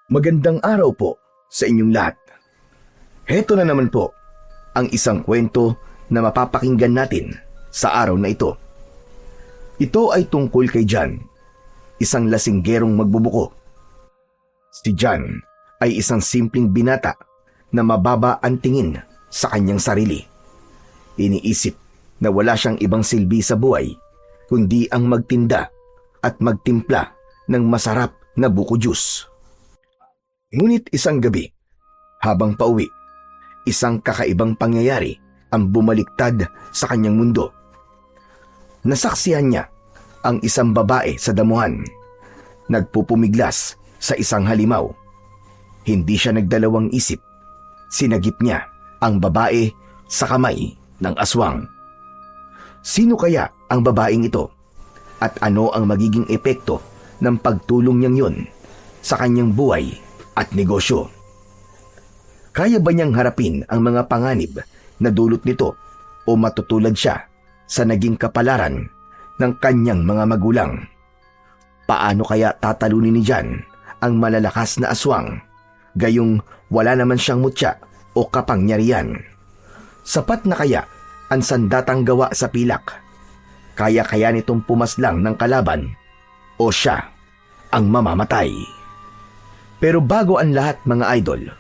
Magandang araw po sa inyong lahat. Heto na naman po ang isang kwento na mapapakinggan natin sa araw na ito. Ito ay tungkol kay John, isang lasinggerong magbubuko. Si John ay isang simpleng binata na mababa ang tingin sa kanyang sarili. Iniisip na wala siyang ibang silbi sa buhay kundi ang magtinda at magtimpla ng masarap na buko juice. Ngunit isang gabi, habang pauwi, isang kakaibang pangyayari ang bumaliktad sa kanyang mundo. Nasaksihan niya ang isang babae sa damuhan, nagpupumiglas sa isang halimaw. Hindi siya nagdalawang isip, sinagip niya ang babae sa kamay ng aswang. Sino kaya ang babaeng ito at ano ang magiging epekto ng pagtulong niyang yun sa kanyang buhay at negosyo? Kaya ba niyang harapin ang mga panganib na dulot nito o matutulad siya sa naging kapalaran ng kanyang mga magulang? Paano kaya tatalunin ni John ang malalakas na aswang gayong wala naman siyang mutya o kapangyarihan? Sapat na kaya ang sandatang gawa sa pilak? Kaya nitong pumaslang ng kalaban o siya ang mamamatay? Pero bago ang lahat mga idol,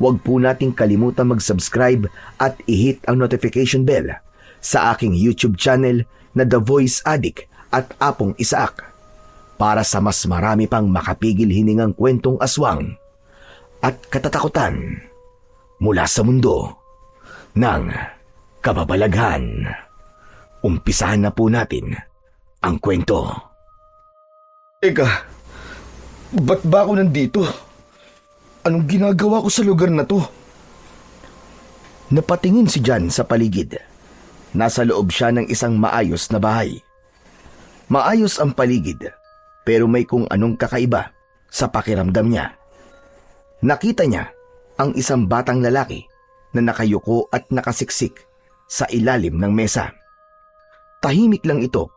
huwag po nating kalimutan mag-subscribe at i-hit ang notification bell sa aking YouTube channel na The Voice Addict at Apong Isaak para sa mas marami pang makapigil hiningang kwentong aswang at katatakutan mula sa mundo ng kababalaghan. Umpisahan na po natin ang kwento. Eka, ba't ba ako nandito? Anong ginagawa ko sa lugar na to? Napatingin si John sa paligid. Nasa loob siya ng isang maayos na bahay. Maayos ang paligid, pero may kung anong kakaiba sa pakiramdam niya. Nakita niya ang isang batang lalaki na nakayuko at nakasiksik sa ilalim ng mesa. Tahimik lang ito.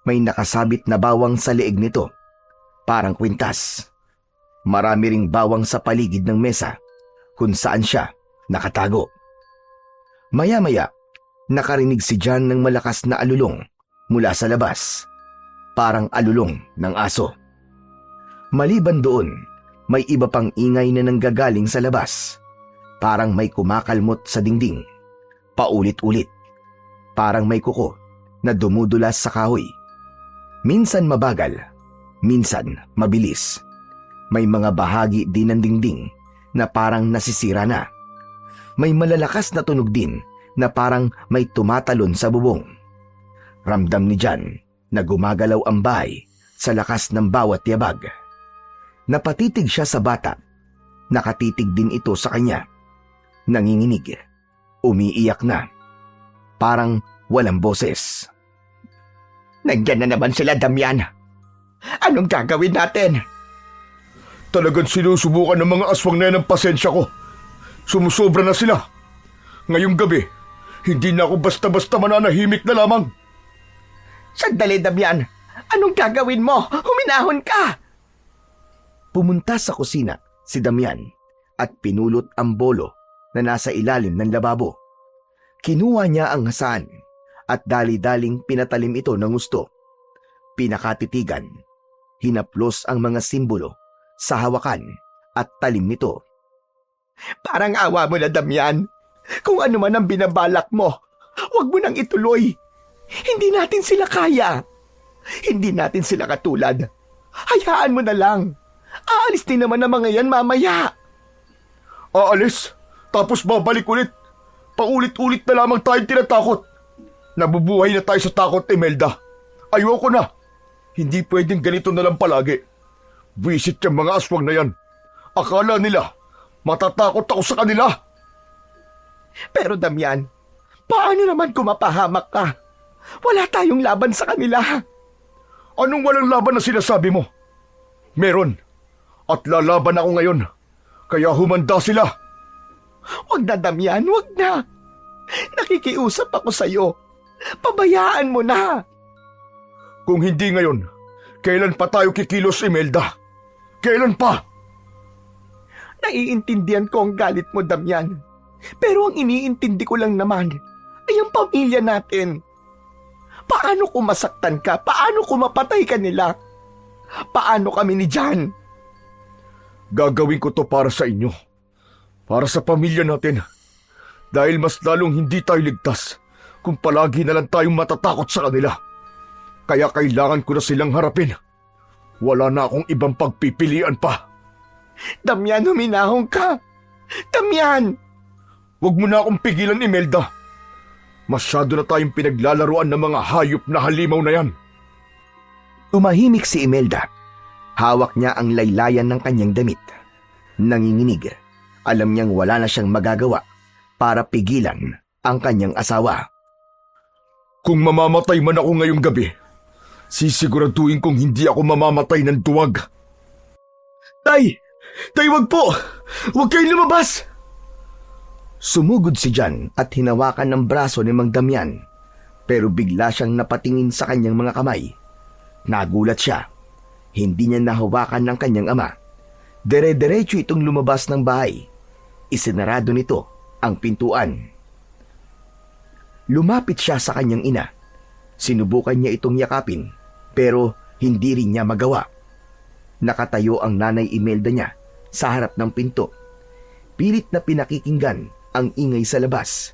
May nakasabit na bawang sa leeg nito, parang kwintas. Marami ring bawang sa paligid ng mesa kung saan siya nakatago. Maya-maya, nakarinig si John ng malakas na alulong mula sa labas, parang alulong ng aso. Maliban doon, may iba pang ingay na nanggagaling sa labas, parang may kumakalmot sa dingding, paulit-ulit, parang may kuko na dumudulas sa kahoy. Minsan mabagal, minsan mabilis. May mga bahagi din ng dingding na parang nasisira na. May malalakas na tunog din na parang may tumatalon sa bubong. Ramdam ni John na gumagalaw ang bahay sa lakas ng bawat yabag. Napatitig siya sa bata. Nakatitig din ito sa kanya. Nanginginig. Umiiyak na. Parang walang boses. Nandyan na naman sila, Damian. Anong gagawin natin? Talagang sinusubukan ng mga aswang na yan ang pasensya ko. Sumusobra na sila. Ngayong gabi, hindi na ako basta-basta mananahimik na lamang. Sandali, Damian. Anong gagawin mo? Huminahon ka! Pumunta sa kusina si Damian at pinulot ang bolo na nasa ilalim ng lababo. Kinuha niya ang hasaan at dali-daling pinatalim ito ng gusto. Pinakatitigan, hinaplos ang mga simbolo sa hawakan at talim nito. Parang awa mo na, Damian. Kung ano man ang binabalak mo, huwag mo nang ituloy. Hindi natin sila kaya. Hindi natin sila katulad. Hayaan mo na lang. Aalis din naman ang mga yan mamaya. Aalis? Tapos babalik ulit? Paulit-ulit na lamang tayong tinatakot. Nabubuhay na tayo sa takot, Imelda. Ayoko na. Hindi pwedeng ganito na lang palagi. Visit yung mga aswang na yan. Akala nila, matatakot ako sa kanila. Pero Damian, paano naman kung mapahamak ka? Wala tayong laban sa kanila. Anong walang laban na sinasabi mo? Meron. At lalaban ako ngayon. Kaya humanda sila. Wag na, Damian, wag na. Nakikiusap ako sa'yo. Pabayaan mo na. Kung hindi ngayon, kailan pa tayo kikilos, Imelda? Kailan pa? Naiintindihan ko ang galit mo, Damian. Pero ang iniintindi ko lang naman ay ang pamilya natin. Paano kung masaktan ka? Paano kung mapatay ka nila? Paano kami ni Jan? Gagawin ko to para sa inyo. Para sa pamilya natin. Dahil mas lalong hindi tayo ligtas kung palagi na lang tayong matatakot sa kanila. Kaya kailangan ko na silang harapin. Wala na akong ibang pagpipilian pa. Damian, huminahon ka! Damian! Huwag mo na akong pigilan, Imelda. Masyado na tayong pinaglalaruan ng mga hayop na halimaw na yan. Tumahimik si Imelda. Hawak niya ang laylayan ng kanyang damit. Nanginginig. Alam niyang wala na siyang magagawa para pigilan ang kanyang asawa. Kung mamamatay man ako ngayong gabi, sisiguraduhin kong hindi ako mamamatay ng duwag. Tay! Tay, wag po! Huwag kayong lumabas! Sumugod si Jan at hinawakan ng braso ni Mang Damian, pero bigla siyang napatingin sa kanyang mga kamay. Nagulat siya. Hindi niya nahawakan ng kanyang ama. Dire-diretso itong lumabas ng bahay. Isinarado nito ang pintuan. Lumapit siya sa kanyang ina. Sinubukan niya itong yakapin, pero hindi rin niya magawa. Nakatayo ang nanay Imelda niya sa harap ng pinto. Pilit na pinakikinggan ang ingay sa labas.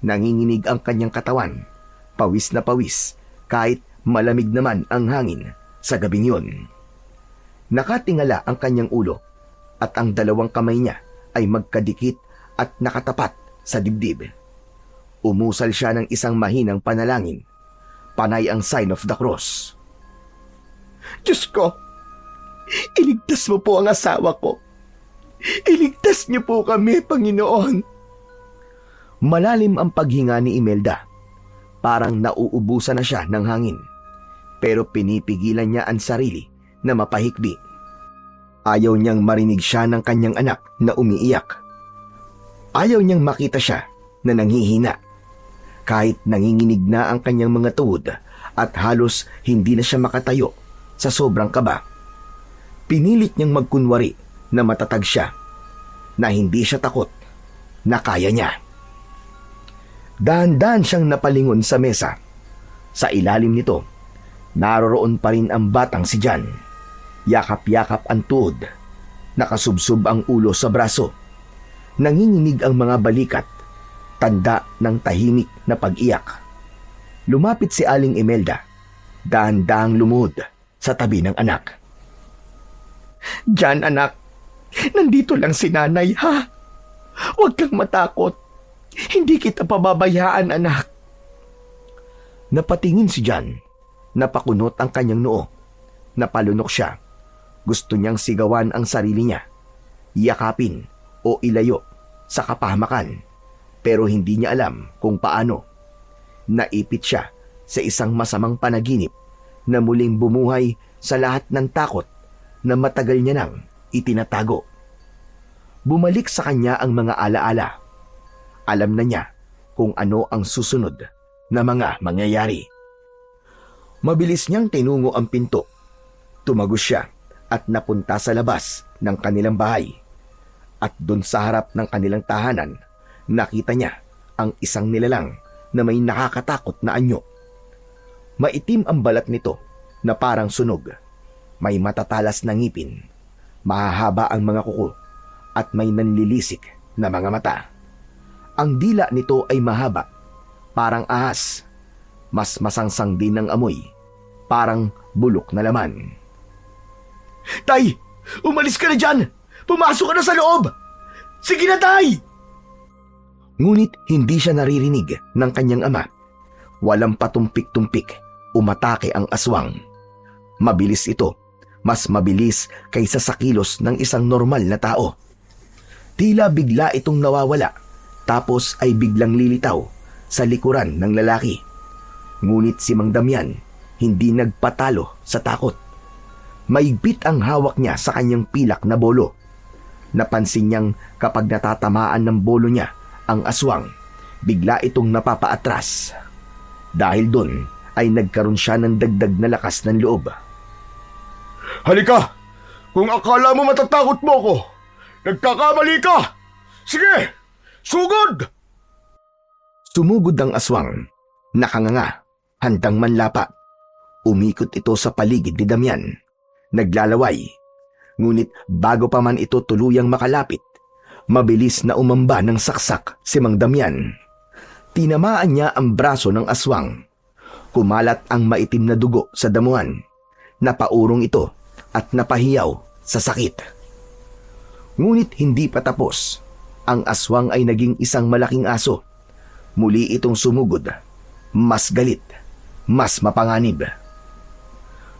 Nanginginig ang kanyang katawan. Pawis na pawis, kahit malamig naman ang hangin sa gabing yun. Nakatingala ang kanyang ulo at ang dalawang kamay niya ay magkadikit at nakatapat sa dibdib. Umusal siya ng isang mahinang panalangin. Panay ang sign of the cross. Diyos ko, iligtas mo po ang asawa ko. Iligtas niyo po kami, Panginoon. Malalim ang paghinga ni Imelda. Parang nauubusan na siya ng hangin. Pero pinipigilan niya ang sarili na mapahikbi. Ayaw niyang marinig siya ng kanyang anak na umiiyak. Ayaw niyang makita siya na nanghihina. Kahit nanginginig na ang kanyang mga tuhod at halos hindi na siya makatayo sa sobrang kaba. Pinilit niyang magkunwari na matatag siya, na hindi siya takot, na kaya niya. Dahan-dahan siyang napalingon sa mesa. Sa ilalim nito, naroroon pa rin ang batang si Jan. Yakap-yakap ang tuhod. Nakasubsob ang ulo sa braso. Nanginginig ang mga balikat. Tanda ng tahimik na pag-iyak. Lumapit si Aling Imelda. Dahan-dahang lumuhod sa tabi ng anak. Jan, anak, nandito lang si nanay, ha? Huwag kang matakot. Hindi kita pababayaan, anak. Napatingin si Jan. Napakunot ang kanyang noo. Napalunok siya. Gusto niyang sigawan ang sarili niya. Yakapin o ilayo sa kapahamakan. Pero hindi niya alam kung paano. Naipit siya sa isang masamang panaginip na muling bumuhay sa lahat ng takot na matagal niya nang itinatago. Bumalik sa kanya ang mga alaala. Alam na niya kung ano ang susunod na mga mangyayari. Mabilis niyang tinungo ang pinto. Tumagos siya at napunta sa labas ng kanilang bahay. At doon sa harap ng kanilang tahanan, nakita niya ang isang nilalang na may nakakatakot na anyo. Maitim ang balat nito na parang sunog. May matatalas na ngipin. Mahahaba ang mga kuko at may nanlilisik na mga mata. Ang dila nito ay mahaba, parang ahas. Mas masangsang din ang amoy, parang bulok na laman. Tay, umalis ka na dyan! Pumasok ka na sa loob! Sige na, Tay! Ngunit hindi siya naririnig ng kanyang ama. Walang patumpik-tumpik, umatake ang aswang. Mabilis ito, mas mabilis kaysa sa kilos ng isang normal na tao. Tila bigla itong nawawala, tapos ay biglang lilitaw sa likuran ng lalaki. Ngunit si Mang Damian hindi nagpatalo sa takot. Maigpit ang hawak niya sa kanyang pilak na bolo. Napansin niyang kapag natatamaan ng bolo niya ang aswang, bigla itong napapaatras. Dahil doon ay nagkaroon siya ng dagdag na lakas ng loob. Halika! Kung akala mo matatakot mo ako, Nagkakamali ka! Sige! Sugod! Sumugod ang aswang. Nakanganga, handang manlapa. Umikot ito sa paligid ni Damian. Naglalaway. Ngunit bago pa man ito tuluyang makalapit, mabilis na umamba ng saksak si Mang Damian. Tinamaan niya ang braso ng aswang. Kumalat ang maitim na dugo sa damuhan. Napaurong ito at napahiyaw sa sakit. Ngunit hindi pa tapos. Ang aswang ay naging isang malaking aso. Muli itong sumugod. Mas galit, mas mapanganib.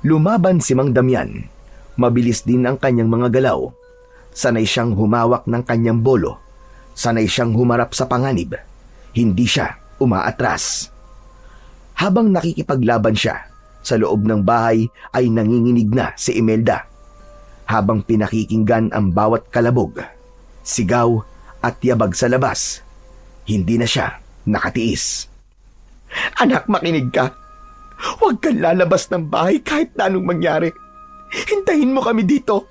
Lumaban si Mang Damian. Mabilis din ang kanyang mga galaw. Sanay siyang humawak ng kanyang bolo. Sanay siyang humarap sa panganib. Hindi siya umaatras. Habang nakikipaglaban siya, sa loob ng bahay ay nanginginig na si Imelda. Habang pinakikinggan ang bawat kalabog, sigaw at yabag sa labas, hindi na siya nakatiis. Anak, makinig ka. Huwag kang lalabas ng bahay kahit na anong mangyari. Hintayin mo kami dito.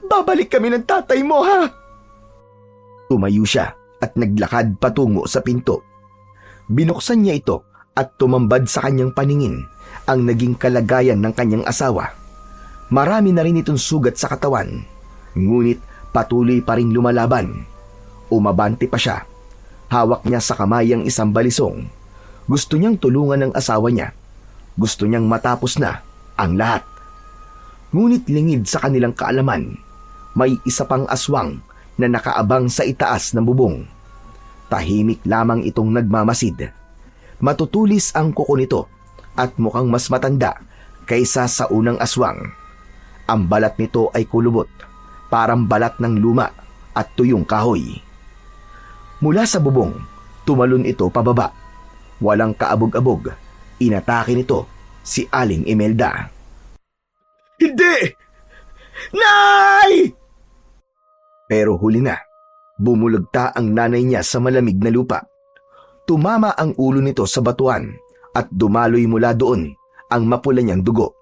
Babalik kami ng tatay mo, ha? Tumayo siya at naglakad patungo sa pinto. Binuksan niya ito at tumambad sa kanyang paningin ang naging kalagayan ng kanyang asawa. Marami na rin itong sugat sa katawan, ngunit patuloy pa rin lumalaban. Umabante pa siya. Hawak niya sa kamay ang isang balisong. Gusto niyang tulungan ang asawa niya. Gusto niyang matapos na ang lahat. Ngunit lingid sa kanilang kaalaman, may isa pang aswang na nakaabang sa itaas ng bubong. Tahimik lamang itong nagmamasid. Matutulis ang kuko nito at mukhang mas matanda kaysa sa unang aswang. Ang balat nito ay kulubot, parang balat ng luma at tuyong kahoy. Mula sa bubong, tumalon ito pababa. Walang kaabog-abog, inatake nito si Aling Imelda. Hindi! Nay! Pero huli na, bumulagta ang nanay niya sa malamig na lupa. Tumama ang ulo nito sa batuan at dumaloy mula doon ang mapula niyang dugo.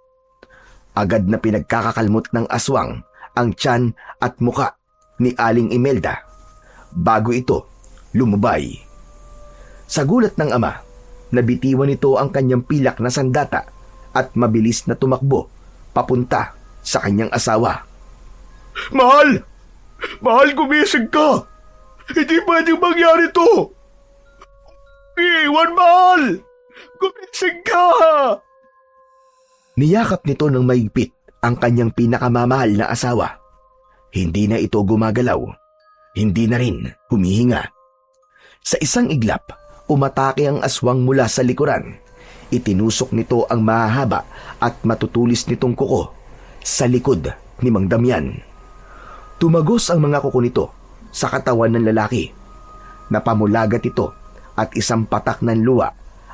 Agad na pinagkakakalmot ng aswang ang tiyan at muka ni Aling Imelda bago ito lumubay. Sa gulat ng ama, nabitiwan nito ang kanyang pilak na sandata at mabilis na tumakbo papunta sa kanyang asawa. Mahal! Mahal, gumising ka! Hindi pwedeng mangyari to! Iwan, mahal! Gumising ka! Niyakap nito ng maigpit ang kanyang pinakamamahal na asawa. Hindi na ito gumagalaw. Hindi na rin humihinga. Sa isang iglap, umatake ang aswang mula sa likuran. Itinusok nito ang mahahaba at matutulis nitong kuko sa likod ni Mang Damian. Tumagos ang mga kuko nito sa katawan ng lalaki. Napamulagat ito at isang patak ng luwa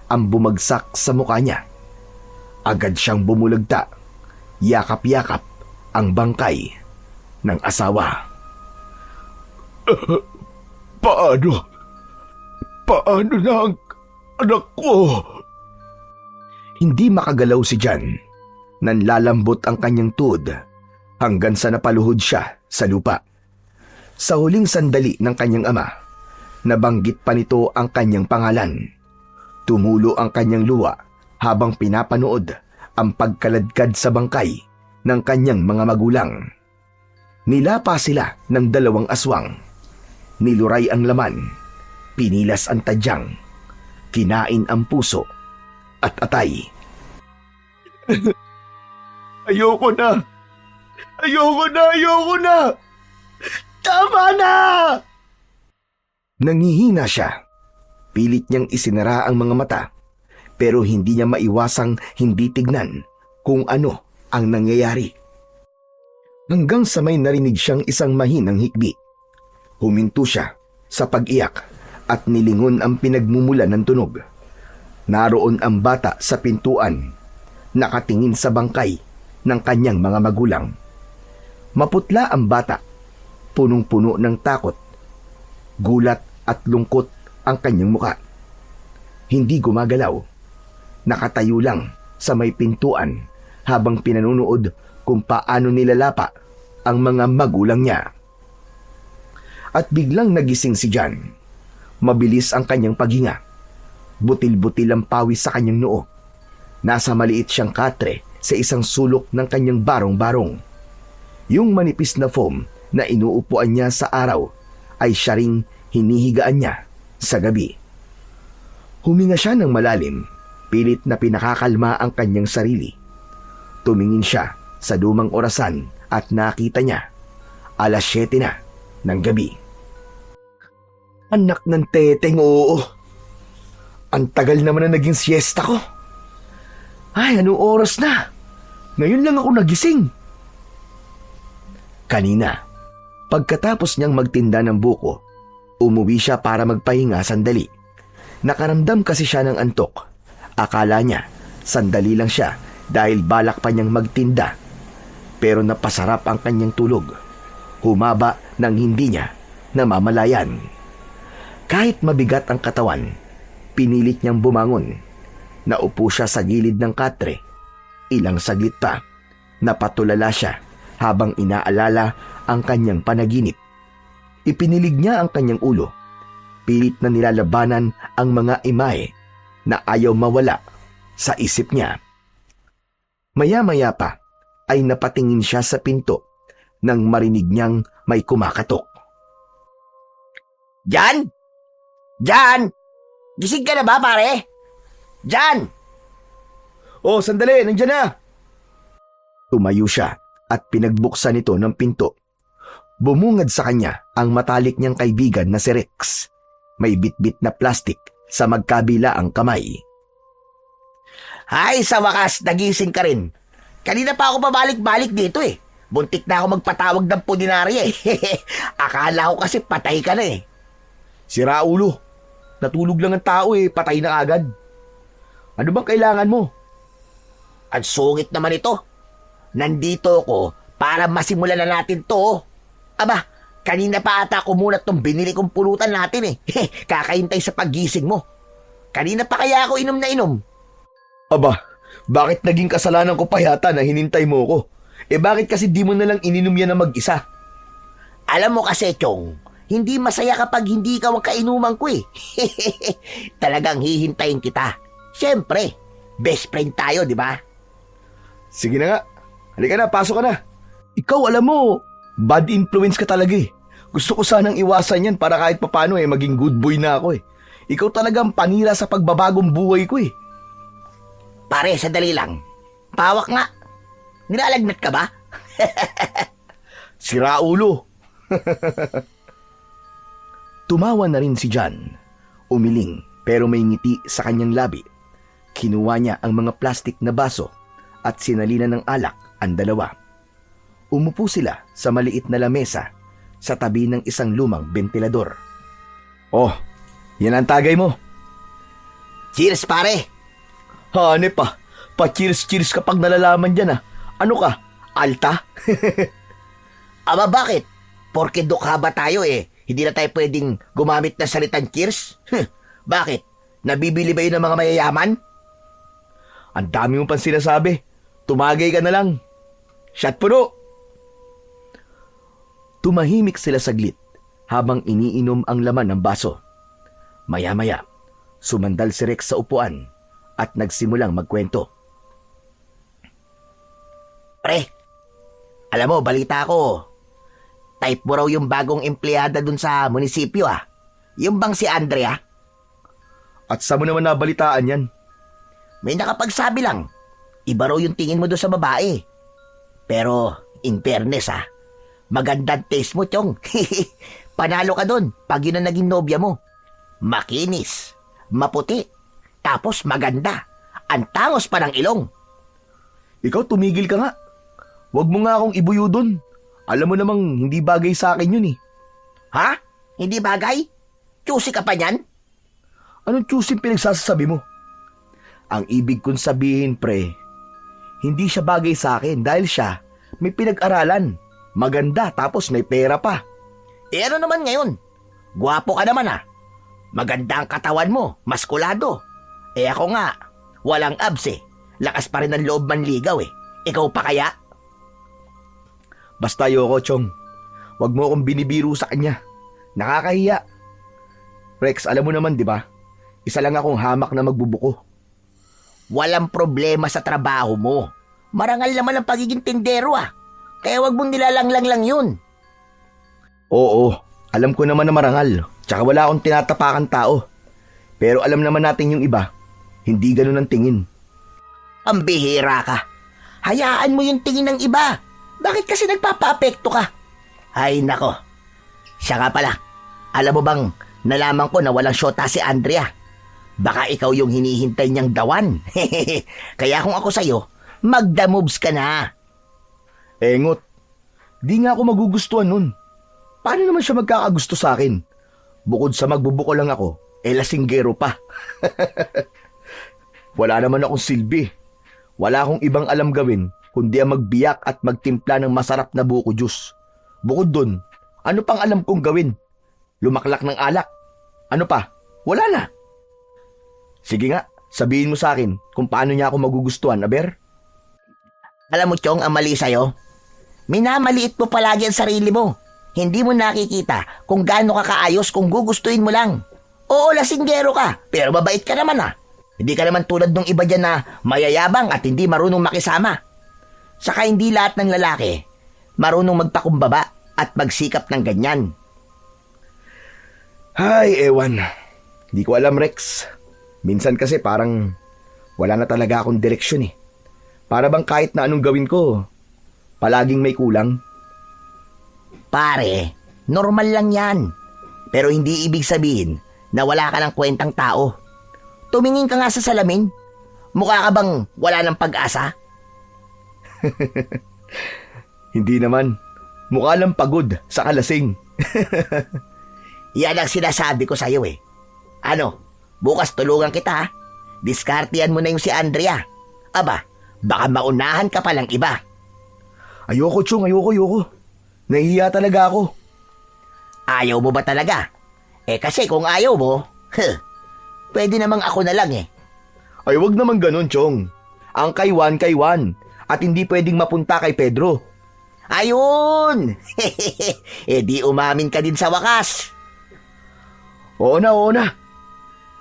ang bumagsak sa mukha niya. Agad siyang bumulagta. Yakap-yakap ang bangkay ng asawa. Paano? Paano na ang anak ko? Hindi makagalaw si Jan. Nanlalambot ang kanyang tuhod hanggang sa napaluhod siya sa lupa. Sa huling sandali ng kanyang ama, nabanggit pa nito ang kanyang pangalan. Tumulo ang kanyang luha habang pinapanood ang pagkaladkad sa bangkay ng kanyang mga magulang. Nilapa sila ng dalawang aswang. Niluray ang laman, pinilas ang tadyang, kinain ang puso at atay. Ayoko na! Ayoko na! Ayoko na! Tama na! Nangihina siya. Pilit niyang isinara ang mga mata, pero hindi niya maiwasang hindi tignan kung ano ang nangyayari. Hanggang sa may narinig siyang isang mahinang hikbi. Huminto siya sa pag-iyak at nilingon ang pinagmumula ng tunog. Naroon ang bata sa pintuan, nakatingin sa bangkay ng kanyang mga magulang. Maputla ang bata, punong-puno ng takot, gulat at lungkot ang kanyang muka. Hindi gumagalaw, nakatayo lang sa may pintuan habang pinanunood kung paano nilalapa ang mga magulang niya. at biglang nagising si Jan. Mabilis ang kanyang paghinga. Butil-butil ang pawis sa kanyang noo. Nasa maliit siyang katre sa isang sulok ng kanyang barong-barong. Yung manipis na foam na inuupuan niya sa araw ay siya ring hinihigaan niya sa gabi. Huminga siya ng malalim, pilit na pinakakalma ang kanyang sarili. Tumingin siya sa lumang orasan at nakita niya, 7:00 na ng gabi. Anak ng teteng, oo. Ang tagal naman na naging siesta ko. Ay, anong oras na? Ngayon lang ako nagising. Kanina, pagkatapos niyang magtinda ng buko, umuwi siya para magpahinga sandali. Nakaramdam kasi siya ng antok. Akala niya, sandali lang siya dahil balak pa niyang magtinda. Pero napasarap ang kanyang tulog. Humaba ng hindi niya namamalayan. Kahit mabigat ang katawan, pinilit niyang bumangon. Naupo siya sa gilid ng katre. Ilang saglit pa, napatulala siya habang inaalala ang kanyang panaginip. Ipinilig niya ang kanyang ulo. Pilit na nilalabanan ang mga imahe na ayaw mawala sa isip niya. Maya-maya pa ay napatingin siya sa pinto nang marinig niyang may kumakatok. Jan! Jan! Gising ka na ba, pare? Jan! Oh, sandali, nandiyan na! Tumayo siya at pinagbuksan ito ng pinto. Bumungad sa kanya ang matalik niyang kaibigan na si Rex. May bitbit na plastik sa magkabila ang kamay. Ay, sa wakas, nagising ka rin. Kanina pa ako pabalik-balik dito eh. Buntik na ako magpatawag ng puninarya eh. Akala ko kasi patay ka na eh. Sira ulo. Natulog lang ang tao eh, patay na agad. Ano bang kailangan mo? Ang sungit naman ito. Nandito ako para masimulan na natin to. Aba, kanina pa ata kumunat tong binili kong pulutan natin eh. Kakahintay sa paggising mo. Kanina pa kaya ako inom na inom. Aba, bakit naging kasalanan ko pa yata na hinintay mo ko? Eh bakit kasi di mo nalang ininom yan na mag-isa? Alam mo kasi, Chong, hindi masaya kapag hindi ikaw ang kainuman ko eh. Talagang hihintayin kita. Siyempre, best friend tayo, di ba? Sige na nga. Halika na, pasok ka na. Ikaw, alam mo, bad influence ka talaga eh. Gusto ko sanang iwasan yan para kahit papano eh, maging good boy na ako eh. Ikaw talagang panira sa pagbabagong buhay ko eh. Pare, sandali lang. Pawak nga. Nilalagnat ka ba? Sira ulo. Tumawa na rin si Jan. Umiling pero may ngiti sa kanyang labi. Kinuha niya ang mga plastik na baso at sinalina ng alak ang dalawa. Umupo sila sa maliit na lamesa sa tabi ng isang lumang bentilador. Oh, yan ang tagay mo. Cheers, pare. Hanep pa. Pa-cheers-cheers kapag nalalaman dyan ah. Ano ka? Alta? Aba, bakit? Porke dukha ba tayo eh? Hindi na tayo pwedeng gumamit ng salitang cheers? Bakit? Nabibili ba yun ng mga mayayaman? Ang dami mo pang sinasabi. Tumagay ka na lang. Shot puno! Tumahimik sila saglit habang iniinom ang laman ng baso. Maya-maya, sumandal si Rex sa upuan at nagsimulang magkwento. Pre, alam mo, balita ko. Type mo raw yung bagong empleyada dun sa munisipyo ah. Yung bang si Andrea? At sa mo naman nabalitaan yan? May nakapagsabi lang. Iba raw yung tingin mo doon sa babae. Pero, in fairness ah, magandang taste mo, Chong. Panalo ka doon pag yun ang naging nobya mo. Makinis, maputi, tapos maganda. Ang tangos pa ng ilong. Ikaw tumigil ka nga. Huwag mo nga akong ibuyo doon. Alam mo namang hindi bagay sa akin yun eh. Ha? Hindi bagay? Choosy ka pa niyan? Anong choosing pinagsasabi mo? Ang ibig kong sabihin, pre, hindi siya bagay sa akin dahil siya may pinag-aralan. Maganda tapos may pera pa. Eh ano naman ngayon? Gwapo ka naman ah. Maganda ang katawan mo, maskulado. Eh ako nga, walang abs eh. Lakas pa rin ang loob manligaw eh. Ikaw pa kaya? Basta ayoko, Chong. Huwag mo akong binibiro sa kanya. Nakakahiya. Rex, alam mo naman, di ba? Isa lang akong hamak na magbubuko. Walang problema sa trabaho mo. Marangal naman ang pagiging tindero Kaya wag mong nilalanglang lang yun. Oo, alam ko naman na marangal. Tsaka wala akong tinatapakan tao. Pero alam naman natin yung iba, hindi ganun ang tingin. Ang bihira ka. Hayaan mo yung tingin ng iba. Bakit kasi nagpapa-apekto ka? Ay nako. Siya nga pala. Alam mo bang nalaman ko na walang syota si Andrea? Baka ikaw yung hinihintay niyang dawan. Kaya kung ako sa'yo, magda moves ka na. Engot, di nga ako magugustuhan nun. Paano naman siya magkakagusto sa akin? Bukod sa magbubuko lang ako, lasinggero pa. Wala naman akong silbi. Wala akong ibang alam gawin kundi ang magbiyak at magtimpla ng masarap na buko juice. Bukod dun, ano pang alam kong gawin? Lumaklak ng alak. Ano pa? Wala na. Sige nga, sabihin mo sa akin kung paano niya ako magugustuhan, Aber. Alam mo, Chong, ang mali sa'yo? Minamaliit mo palagi ang sarili mo. Hindi mo nakikita kung gaano ka kaayos kung gugustuhin mo lang. Oo, lasinggero ka, pero mabait ka naman Hindi ka naman tulad ng iba dyan na mayayabang at hindi marunong makisama. Saka hindi lahat ng lalaki marunong magpakumbaba at magsikap ng ganyan. Ay, ewan. Di ko alam, Rex. Minsan kasi parang wala na talaga akong direksyon Para bang kahit na anong gawin ko, palaging may kulang. Pare, normal lang yan. Pero hindi ibig sabihin na wala ka ng kwentang tao. Tumingin ka nga sa salamin. Mukha ka bang wala ng pag-asa? Hindi naman. Mukha lang pagod sa kalasing. Yan ang sinasabi ko sa'yo Ano, bukas tulungan kita Diskartihan mo na yung si Andrea. Aba, baka maunahan ka palang iba. Ayoko, Chong, ayoko. Nahihiya talaga ako. Ayaw mo ba talaga? Kasi kung ayaw mo, pwede namang ako na lang Ay, wag naman ganun, Chong. Ang kaywan, at hindi pwedeng mapunta kay Pedro. Ayun! Di umamin ka din sa wakas. Oo na.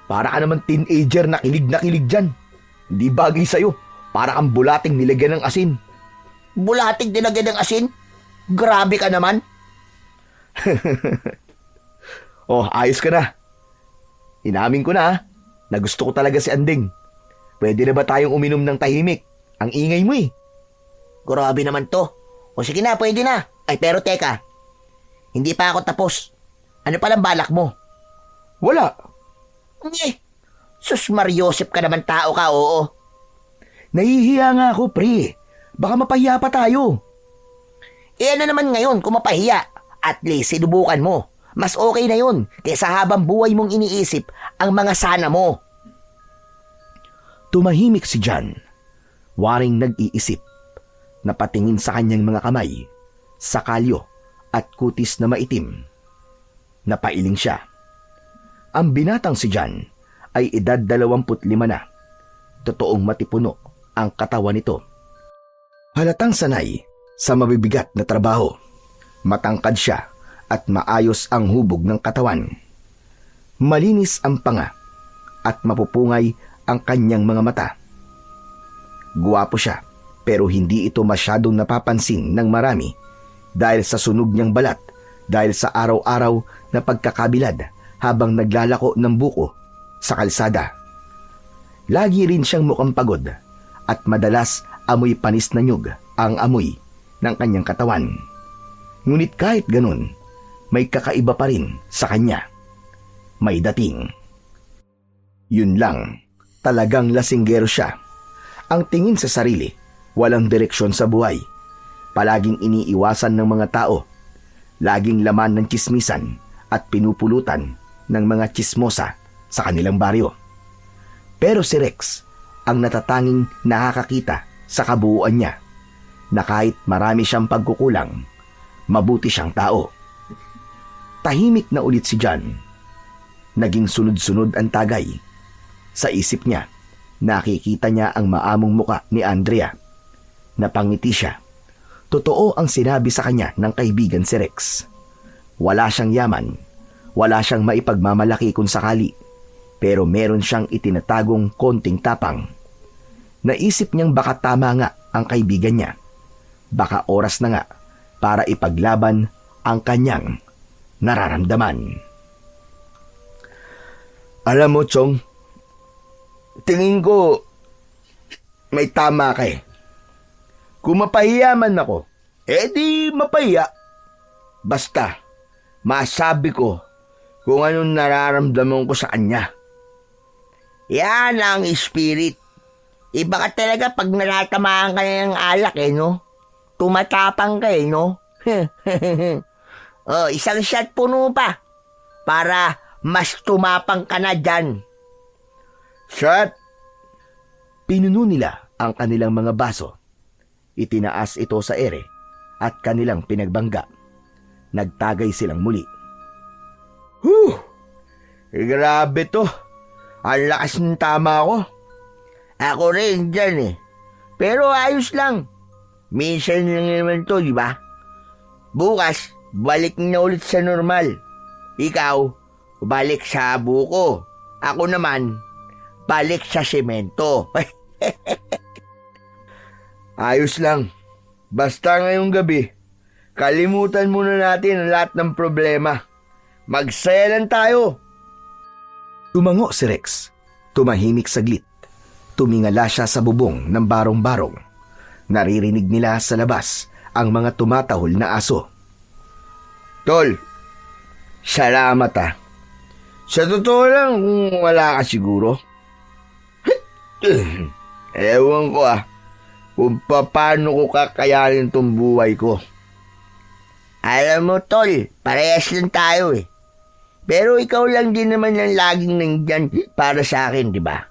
Para ka naman teenager na kilig dyan. Hindi bagay sa'yo. Para kang bulating nilagyan ng asin. Bulating nilagyan ng asin? Grabe ka naman. Ayos ka na. Inamin ko na na gusto ko talaga si Anding. Pwede na ba tayong uminom ng tahimik? Ang ingay mo Grabe naman to. O sige na, pwede na. Ay pero teka, hindi pa ako tapos. Ano palang balak mo? Wala. Sus Mariosep ka naman tao ka, oo. Nahihiya nga ako, pre. Baka mapahiya pa tayo. Ano naman ngayon kung mapahiya? At least sinubukan mo. Mas okay na yun kaysa habang buhay mong iniisip ang mga sana mo. Tumahimik si John. Waring nag-iisip. Napatingin sa kanyang mga kamay, sa kalyo at kutis na maitim. Napailing siya. Ang binatang si John ay edad 25 na. Totoong matipuno ang katawan nito. Halatang sanay sa mabibigat na trabaho. Matangkad siya at maayos ang hubog ng katawan. Malinis ang panga at mapupungay ang kanyang mga mata. Guwapo siya pero hindi ito masyadong napapansin ng marami dahil sa sunog niyang balat, dahil sa araw-araw na pagkakabilad habang naglalako ng buko sa kalsada. Lagi rin siyang mukhang pagod at madalas amoy panis na nyug ang amoy ng kanyang katawan. Ngunit kahit ganun, may kakaiba pa rin sa kanya. May dating. Yun lang, talagang lasinggero siya. Ang tingin sa sarili, walang direksyon sa buhay. Palaging iniiwasan ng mga tao. Laging laman ng tsismisan at pinupulutan ng mga tsismosa sa kanilang baryo. Pero si Rex ang natatanging nakakakita sa kabuuan niya na kahit marami siyang pagkukulang, mabuti siyang tao. Tahimik na ulit si John. Naging sunod-sunod ang tagay. Sa isip niya, nakikita niya ang maamong muka ni Andrea. Napangiti siya. Totoo ang sinabi sa kanya ng kaibigan si Rex. Wala siyang yaman, Wala siyang maipagmamalaki kung sakali, pero meron siyang itinatagong konting tapang. Naisip niyang baka tama nga ang kaibigan niya. Baka oras na nga para ipaglaban ang kanyang nararamdaman. Alam mo, Chong, tingin ko may tama ka eh. Kung mapahiya man ako, di mapahiya. Basta, masabi ko kung anong nararamdaman ko sa kanya. Yan ang spirit. Iba ka talaga pag nalatamaan ka ng alak no? Tumatapang ka no? Isang shot puno pa para mas tumapang ka na dyan. Shot? Pinuno nila ang kanilang mga baso. Itinaas ito sa ere at kanilang pinagbangga. Nagtagay silang muli. Grabe to. Ang lakas ng tama ko. Ako rin dyan Pero ayos lang. Minsan lang naman to, di ba? Bukas, balik na ulit sa normal. Ikaw, balik sa buko. Ako naman, balik sa semento. Ayos lang. Basta ngayong gabi, kalimutan muna natin ang lahat ng problema. Magsaya lang tayo. Tumango si Rex. Tumahimik saglit. Tumingala siya sa bubong ng barong-barong. Naririnig nila sa labas ang mga tumatahol na aso. Tol, salamat Sa totoo lang kung wala ka siguro. Ewan ko kung paano ko kakayanin tong buhay ko. Alam mo, Tol, parehas lang tayo Pero ikaw lang din naman ang laging nandyan para sa akin, di ba?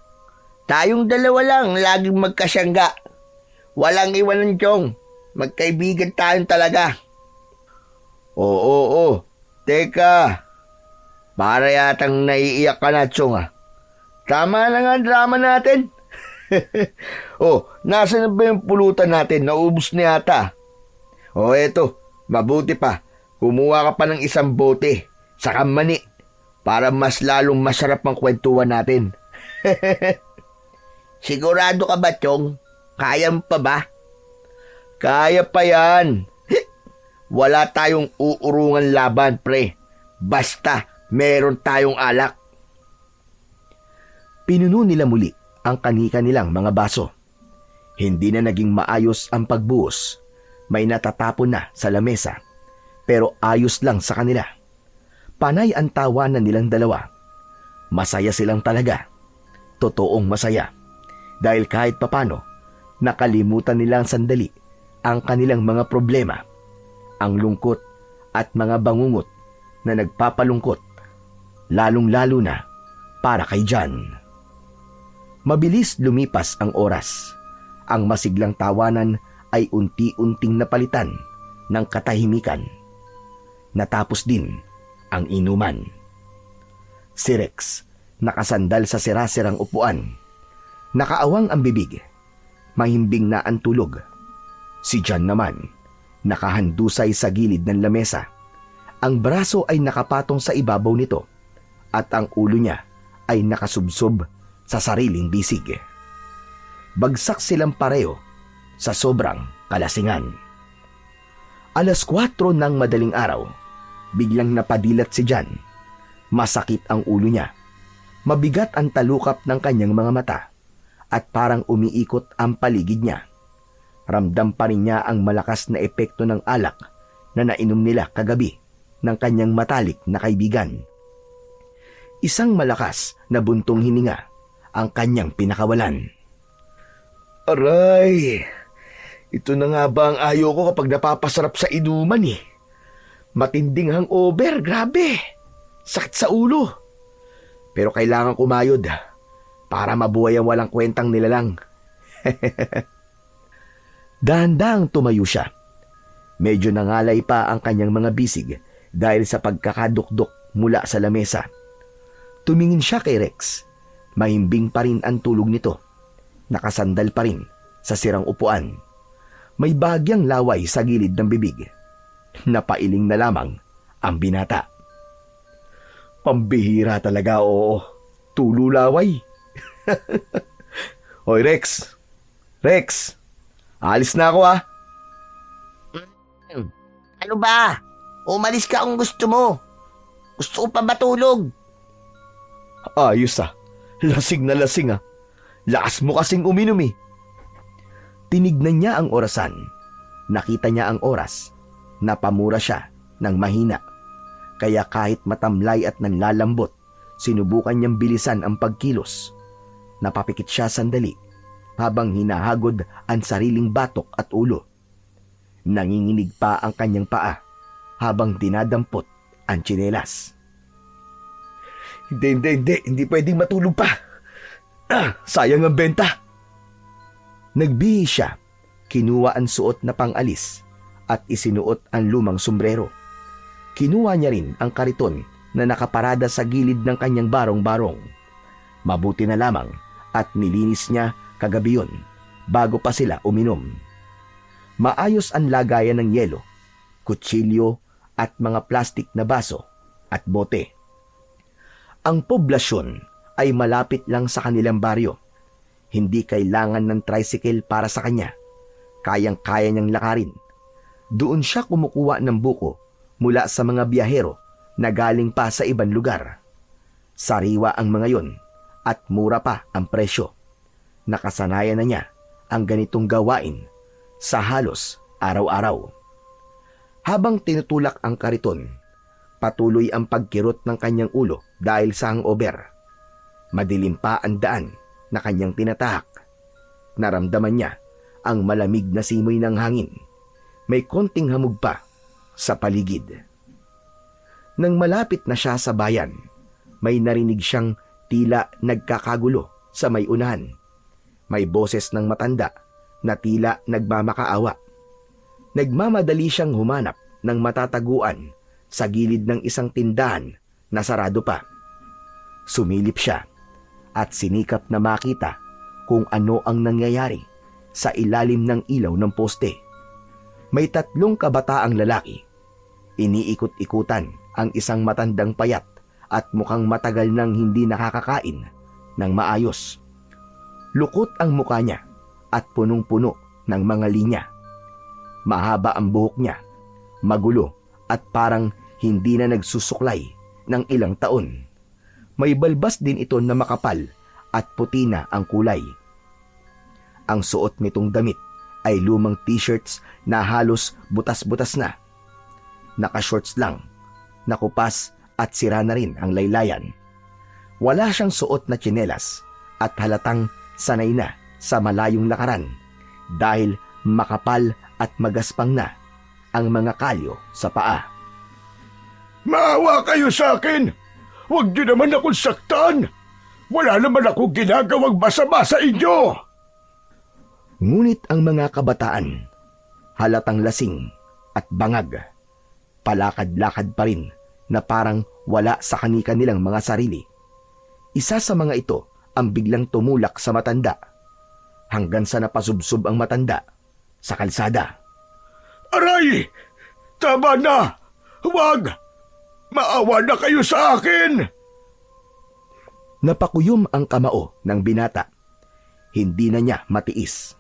Tayong dalawa lang laging magkasangga. Walang iwanan, Chong. Magkaibigan tayong talaga. Oo. Teka. Para yatang naiiyak ka na, Chong Tama na nga ang drama natin. Nasaan na ba yung pulutan natin? Naubos na yata. Eto. Mabuti pa. Kumuha ka pa ng isang bote. Saka mani. Para mas lalong masarap ang kwentuhan natin. Sigurado ka ba, Chong? Kaya pa ba? Kaya pa yan. Wala tayong uurungan laban, pre. Basta meron tayong alak. Pinuno nila muli ang kani-kanilang mga baso. Hindi na naging maayos ang pagbuhos. May natatapon na sa lamesa. Pero ayos lang sa kanila. Panay ang tawanan nilang dalawa. Masaya silang talaga. Totoong masaya. Dahil kahit papano, nakalimutan nilang sandali ang kanilang mga problema, ang lungkot at mga bangungot na nagpapalungkot, lalong-lalo na para kay John. Mabilis lumipas ang oras. Ang masiglang tawanan ay unti-unting napalitan ng katahimikan. Natapos din ang inuman. Si Rex, nakasandal sa sirasirang upuan. Nakaawang ang bibig. Mahimbing na ang tulog. Si John naman, nakahandusay sa gilid ng lamesa. Ang braso ay nakapatong sa ibabaw nito at ang ulo niya ay nakasubsob sa sariling bisig. Bagsak silang pareho sa sobrang kalasingan. 4:00 ng madaling araw, biglang napadilat si John. Masakit ang ulo niya. Mabigat ang talukap ng kanyang mga mata at parang umiikot ang paligid niya. Ramdam pa rin niya ang malakas na epekto ng alak na nainom nila kagabi ng kanyang matalik na kaibigan. Isang malakas na buntong hininga ang kanyang pinakawalan. Aray! Ito na nga ba ang ayaw ko kapag napapasarap sa inuman Matinding hangover, grabe! Sakit sa ulo. Pero kailangan kumayod para mabuhay ang walang kwentang nilalang. Dahan-dahang tumayo siya. Medyo nangalay pa ang kanyang mga bisig dahil sa pagkakadukdok mula sa lamesa. Tumingin siya kay Rex. Mahimbing pa rin ang tulog nito. Nakasandal pa rin sa sirang upuan. May bagyang laway sa gilid ng bibig. Napailing na lamang ang binata. Pambihira talaga, oo. Tululaway. Hoy, Rex. Rex, alis na ako ah. Ano ba? Umalis ka kung gusto mo. Gusto ko pa matulog. Ayos ah. Lasing na lasing ah. Lakas mo kasing uminom eh. Tinignan niya ang orasan. Nakita niya ang oras. Napamura siya ng mahina. Kaya kahit matamlay at nanlalambot, sinubukan niyang bilisan ang pagkilos. Napapikit siya sandali habang hinahagod ang sariling batok at ulo. Nanginginig pa ang kanyang paa habang dinadampot ang tsinelas. Hindi pwedeng matulog pa. Sayang ang benta. Nagbihis siya, kinuha ang suot na pangalis at isinuot ang lumang sombrero. Kinuha niya rin ang kariton na nakaparada sa gilid ng kanyang barong-barong. Mabuti na lamang at nilinis niya kagabi yun bago pa sila uminom. Maayos ang lagayan ng yelo, kutsilyo at mga plastik na baso at bote. Ang poblasyon ay malapit lang sa kanilang baryo. Hindi kailangan ng tricycle para sa kanya. Kayang-kaya niyang lakarin. Doon siya kumukuha ng buko mula sa mga biyahero na galing pa sa ibang lugar. Sariwa ang mga yon at mura pa ang presyo. Nakasanayan na niya ang ganitong gawain sa halos araw-araw. Habang tinutulak ang kariton, patuloy ang pagkirot ng kanyang ulo dahil sa hangover. Madilim pa ang daan na kanyang tinatahak. Naramdaman niya ang malamig na simoy ng hangin. May konting hamog pa sa paligid. Nang malapit na siya sa bayan, may narinig siyang tila nagkakagulo sa may unahan. May boses ng matanda na tila nagmamakaawa. Nagmamadali siyang humanap ng matataguan sa gilid ng isang tindahan na sarado pa. Sumilip siya at sinikap na makita kung ano ang nangyayari sa ilalim ng ilaw ng poste. May 3 kabataang lalaki. Iniikot-ikutan ang isang matandang payat at mukhang matagal nang hindi nakakakain ng maayos. Lukot ang muka niya at punong-puno ng mga linya. Mahaba ang buhok niya, magulo at parang hindi na nagsusuklay ng ilang taon. May balbas din ito na makapal at puti na ang kulay. Ang suot nitong damit ay lumang t-shirts na halos butas-butas na. Naka-shorts lang, nakupas at sira na rin ang laylayan. Wala siyang suot na tsinelas at halatang sanay na sa malayong lakaran dahil makapal at magaspang na ang mga kalyo sa paa. Maawa kayo sa akin! Huwag niyo naman akong saktan! Wala naman akong ginagawang masama sa inyo! Ngunit ang mga kabataan, halatang lasing at bangag, palakad-lakad pa rin na parang wala sa kani-kanilang mga sarili. Isa sa mga ito ang biglang tumulak sa matanda, hanggang sa napasubsob ang matanda sa kalsada. Aray! Tama na! Huwag! Maawa na kayo sa akin! Napakuyom ang kamao ng binata. Hindi na niya matiis.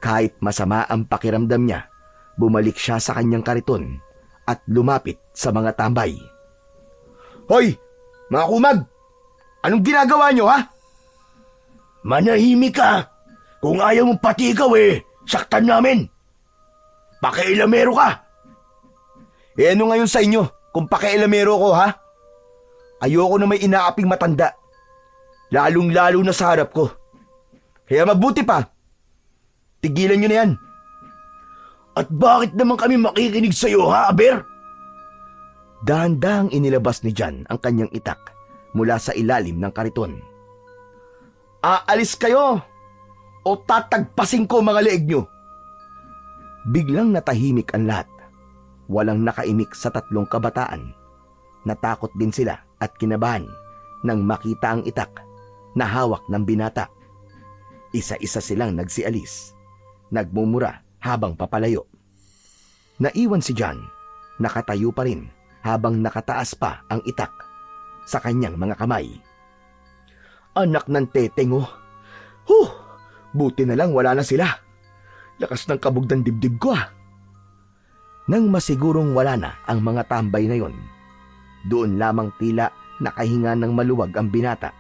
Kahit masama ang pakiramdam niya, bumalik siya sa kanyang kariton at lumapit sa mga tambay. Hoy, mga kumag! Anong ginagawa nyo, ha? Manahimik ka! Kung ayaw mong pati ikaw saktan namin! Pakialamero ka! Ano ngayon sa inyo kung pakialamero ko, ha? Ayoko na may inaaping matanda. Lalong-lalo na sa harap ko. Kaya mabuti pa. Tigilan nyo na yan. At bakit naman kami makikinig sa'yo, ha, Aber? Dahan-dahang inilabas ni John ang kanyang itak mula sa ilalim ng kariton. Aalis kayo o tatagpasin ko mga leeg nyo. Biglang natahimik ang lahat. Walang nakaimik sa 3 kabataan. Natakot din sila at kinabahan nang makita ang itak na hawak ng binata. Isa-isa silang nagsialis, nagmumura habang papalayo. Naiwan si John, nakatayo pa rin habang nakataas pa ang itak. sa kanyang mga kamay. Anak ng teteng oh. Huh! Buti na lang wala na sila. Lakas ng kabog ng dibdib ko ah. Nang masigurong wala na ang mga tambay na yon, doon lamang tila nakahinga ng maluwag ang binata.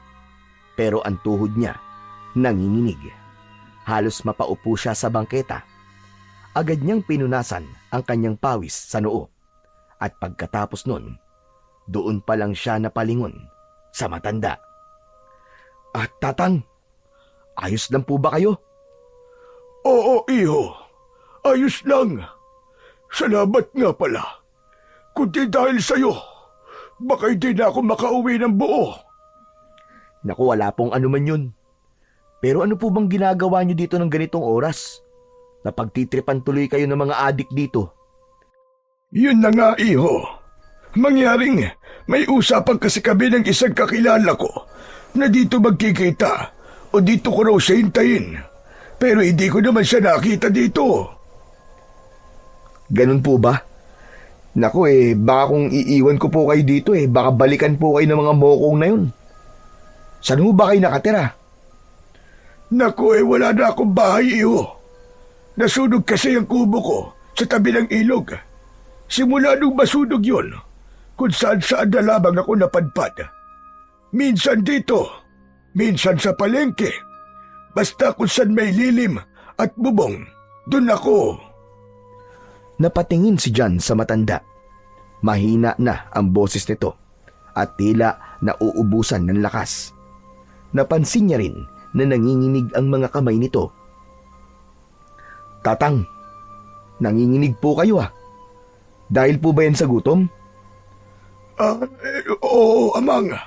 Pero ang tuhod niya nanginginig. Halos mapaupo siya sa bangketa. Agad niyang pinunasan ang kanyang pawis sa noo. At pagkatapos nun, doon pa lang siya napalingon sa matanda. At tatang, ayos lang po ba kayo? Oo, iho. Ayos lang. Salamat nga pala. Kundi dahil sa'yo, baka hindi na ako makauwi ng buo. Naku, wala pong anuman yun. Pero ano po bang ginagawa niyo dito ng ganitong oras? Napagtitripan tuloy kayo ng mga adik dito. Yun na nga, iho. Mangyaring may usapan kasi kami ng isang kakilala ko na dito magkikita o dito ko raw siya hintayin. Pero hindi ko naman siya nakita dito. Ganun po ba? Naku baka kung iiwan ko po kayo dito baka balikan po kayo ng mga mokong na yun. Saan mo ba kayo nakatira? Naku, wala na akong bahay, iho. Nasunog kasi ang kubo ko sa tabi ng ilog. Simula nung masunog yun, kung saan-saan na lamang ako napadpad. Minsan dito, minsan sa palengke. Basta kung saan may lilim at bubong, dun ako. Napatingin si John sa matanda. Mahina na ang boses nito at tila nauubusan ng lakas. Napansin niya rin na nanginginig ang mga kamay nito. Tatang, nanginginig po kayo ah. Dahil po ba yan sa gutom? Oo, amang.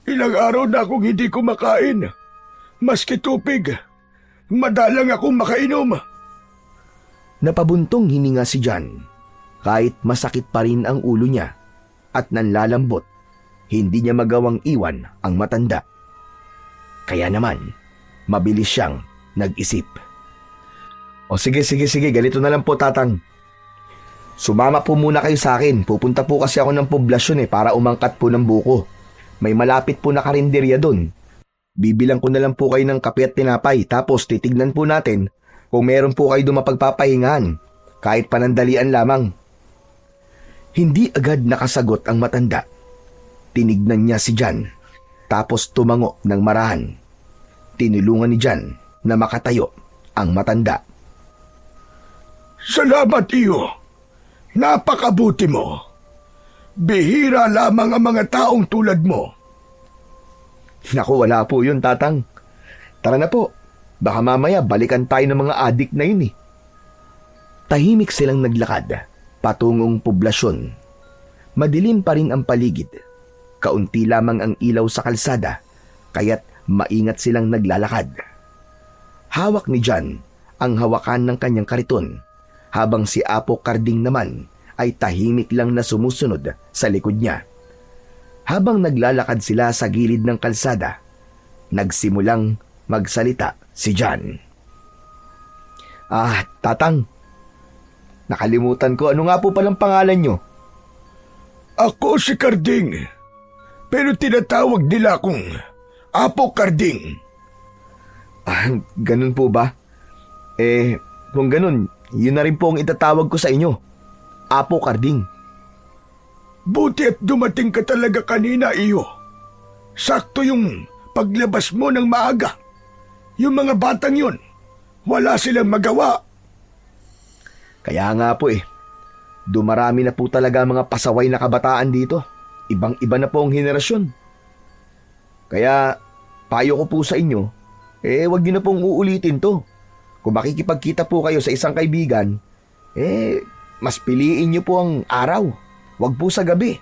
Ilang araw na akong hindi kumakain. Maski tupig. Madalang akong makainom. Napabuntong hininga si John. Kahit masakit pa rin ang ulo niya at nanlalambot, hindi niya magawang iwan ang matanda. Kaya naman, mabilis siyang nag-isip. O sige, ganito na lang po tatang. Sumama po muna kayo sa akin. Pupunta po kasi ako ng poblasyon para umangkat po ng buko. May malapit po na karinderya doon. Bibilang ko na lang po kayo ng kape at tinapay tapos titignan po natin kung meron po kayo doon mapagpapahingahan kahit panandalian lamang. Hindi agad nakasagot ang matanda. Tinignan niya si John tapos tumango ng marahan. Tinulungan ni John na makatayo ang matanda. Salamat, iyo. Napakabuti mo. Bihira lamang ang mga taong tulad mo. Naku, wala po yun, tatang. Tara na po. Baka mamaya balikan tayo ng mga adik na yun Tahimik silang naglakad patungong poblasyon. Madilim pa rin ang paligid. Kaunti lamang ang ilaw sa kalsada, kaya't maingat silang naglalakad. Hawak ni John ang hawakan ng kanyang kariton, habang si Apo Karding naman ay tahimik lang na sumusunod sa likod niya. Habang naglalakad sila sa gilid ng kalsada, nagsimulang magsalita si John. Tatang, nakalimutan ko, ano nga po palang pangalan nyo? Ako si Karding, pero tinatawag nila akong Apo Karding. Ganun po ba? Kung ganun, yun na rin po ang itatawag ko sa inyo. Apo Karding. Buti at dumating ka talaga kanina, iyo. Sakto yung paglabas mo ng maaga. Yung mga batang yun, wala silang magawa. Kaya nga po dumarami na po talaga mga pasaway na kabataan dito. Ibang-iba na po ang henerasyon. Kaya, payo ko po sa inyo, wag niyo na pong uulitin to. Kung makikipagkita po kayo sa isang kaibigan, mas piliin niyo po ang araw. Wag po sa gabi.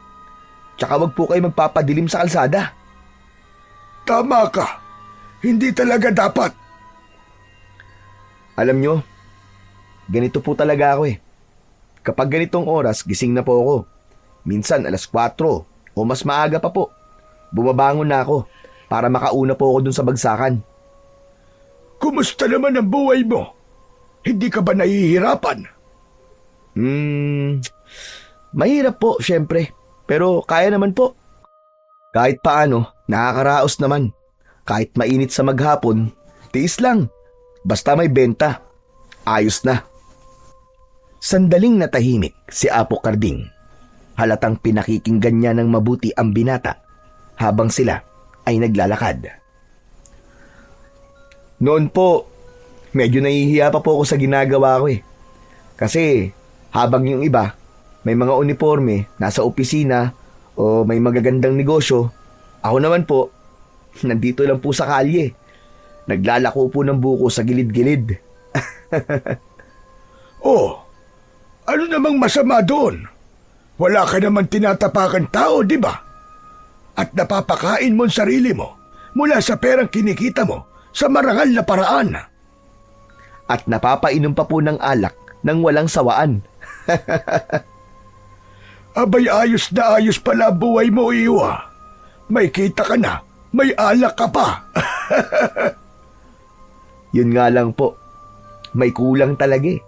Tsaka wag po kayo magpapadilim sa kalsada. Tama ka. Hindi talaga dapat. Alam nyo, ganito po talaga ako Kapag ganitong oras, gising na po ako. Minsan 4:00 o mas maaga pa po. Bumabangon na ako para makauna po ako dun sa bagsakan. Kumusta naman ang buhay mo? Hindi ka ba nahihirapan? Mahirap po, syempre. Pero kaya naman po. Kahit paano, nakakaraos naman. Kahit mainit sa maghapon, tiis lang. Basta may benta. Ayos na. Sandaling natahimik si Apo Karding. Halatang pinakikinggan niya ng mabuti ang binata habang sila ay naglalakad. Noon po, medyo nahihiya pa po ako sa ginagawa ko eh. Kasi habang yung iba, may mga uniforme, nasa opisina o may magagandang negosyo, ako naman po, nandito lang po sa kalye. Naglalako po ng buko sa gilid-gilid. Oh, ano namang masama doon? Wala ka naman tinatapakan tao, di ba? At napapakain mo ang sarili mo mula sa perang kinikita mo sa marangal na paraan. At napapainom pa po ng alak nang walang sawaan. Abay, ayos na ayos pala buhay mo, iyo ah. May kita ka na, may alak ka pa. Yun nga lang po, may kulang talaga eh.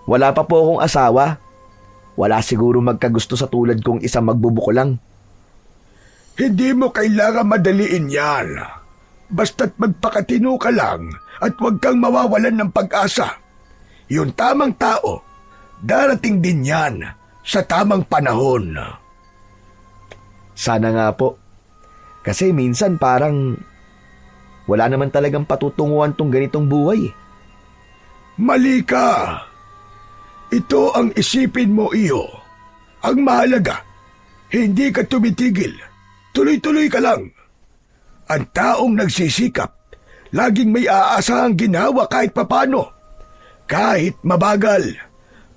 Wala pa po akong asawa. Wala siguro magkagusto sa tulad kong isang magbubuko lang. Hindi mo kailangan madaliin yan. Basta't magpakatino ka lang at huwag kang mawawalan ng pag-asa. Yung tamang tao, darating din yan sa tamang panahon. Sana nga po. Kasi minsan parang wala naman talagang patutunguhan tong ganitong buhay. Mali ka. Ito ang isipin mo, iyo. Ang mahalaga, hindi ka tumitigil. Tuloy-tuloy ka lang. Ang taong nagsisikap, laging may aasahang ginawa kahit papano. Kahit mabagal.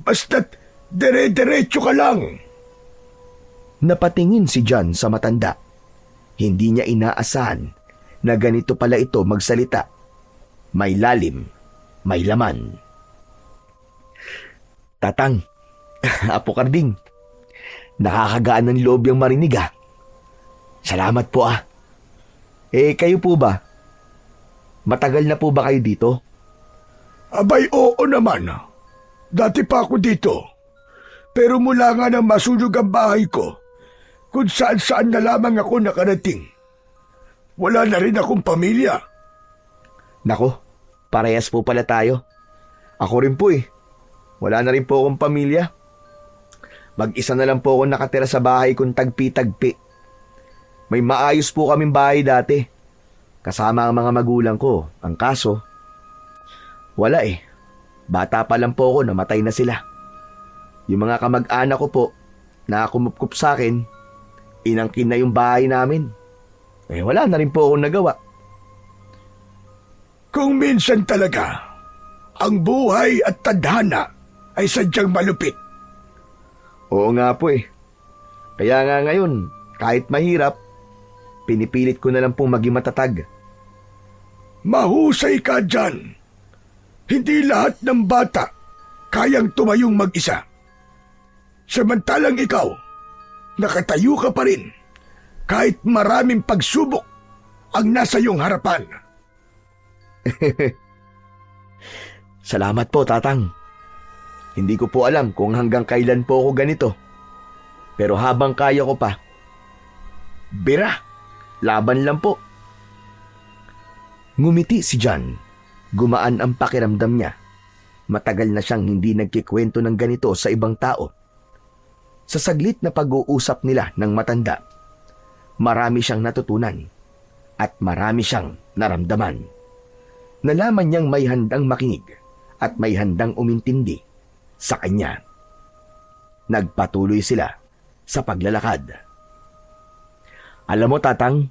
Basta't dire-diretso ka lang. Napatingin si John sa matanda. Hindi niya inaasahan na ganito pala ito magsalita. May lalim, may laman. Tatang, Apo Karding, nakakagaan ng loob yung marinig ah. Salamat po ah. Kayo po ba? Matagal na po ba kayo dito? Abay, oo naman. Dati pa ako dito. Pero mula nga nang masunog ang bahay ko, kung saan-saan na lamang ako nakarating. Wala na rin akong pamilya. Nako, parehas po pala tayo. Ako rin po eh. Wala na rin po akong pamilya. Mag-isa na lang po ako nakatira sa bahay kong tagpi-tagpi. May maayos po kaming bahay dati. Kasama ang mga magulang ko. Ang kaso, wala eh. Bata pa lang po ako, namatay na sila. Yung mga kamag-anak ko po, na kumupkup sa akin, inangkin na yung bahay namin. Wala na rin po akong nagawa. Kung minsan talaga, ang buhay at tadhana ay sadyang malupit. Oo nga po eh. Kaya nga ngayon, kahit mahirap, pinipilit ko na lang pong maging matatag. Mahusay ka dyan. Hindi lahat ng bata kayang tumayong mag-isa. Samantalang ikaw, nakatayo ka pa rin kahit maraming pagsubok ang nasa iyong harapan. Salamat po, Tatang. Hindi ko po alam kung hanggang kailan po ako ganito. Pero habang kaya ko pa, bira, laban lang po. Ngumiti si John. Gumaan ang pakiramdam niya. Matagal na siyang hindi nagkikwento ng ganito sa ibang tao. Sa saglit na pag-uusap nila ng matanda, marami siyang natutunan at marami siyang naramdaman. Nalaman niyang may handang makinig at may handang umintindi sa kanya. Nagpatuloy sila sa paglalakad. Alam mo, Tatang,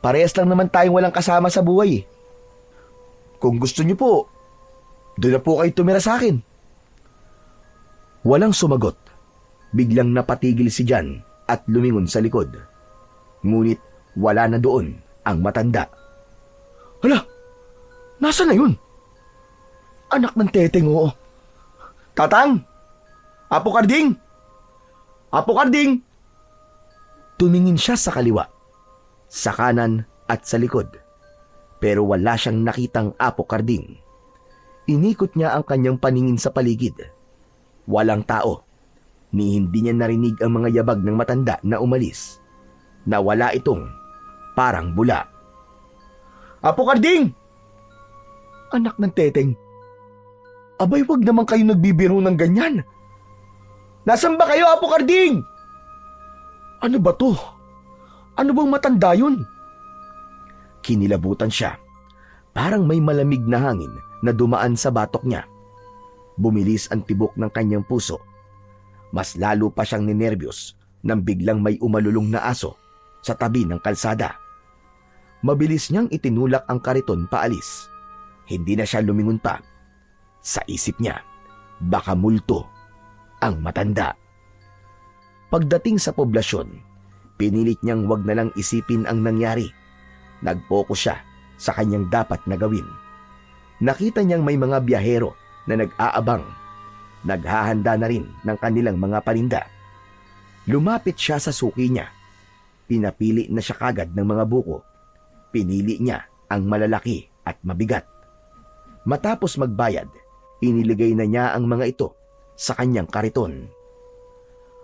parehas lang naman tayong walang kasama sa buhay. Kung gusto niyo po, doon na po kayo tumira sa akin. Walang sumagot. Biglang napatigil si John at lumingon sa likod. Ngunit wala na doon ang matanda. Hala, nasa na yun? Anak ng teteng, oo. Tatang! Apo Karding! Apo Karding! Tumingin siya sa kaliwa, sa kanan at sa likod. Pero wala siyang nakitang Apo Karding. Inikot niya ang kanyang paningin sa paligid. Walang tao, ni hindi niya narinig ang mga yabag ng matanda na umalis. na wala itong parang bula. Apo Karding! Anak ng teteng. Abay, wag naman kayo nagbibiro ng ganyan. Nasaan ba kayo, Apo Karding? Ano ba to? Ano bang matanda yun? Kinilabutan siya. Parang may malamig na hangin na dumaan sa batok niya. Bumilis ang tibok ng kanyang puso. Mas lalo pa siyang ninerbiyos nang biglang may umalulong na aso sa tabi ng kalsada. Mabilis niyang itinulak ang kariton paalis. Hindi na siya lumingon pa. Sa isip niya, baka multo ang matanda. Pagdating sa poblasyon, pinilit niyang wag na lang isipin ang nangyari. Nag-focus siya sa kanyang dapat na gawin. Nakita niyang may mga biyahero na nag-aabang. Naghahanda na rin ng kanilang mga paninda. Lumapit siya sa suki niya. Pinapili na siya kagad ng mga buko. Pinili niya ang malalaki at mabigat. Matapos magbayad, iniligay na niya ang mga ito sa kanyang kariton.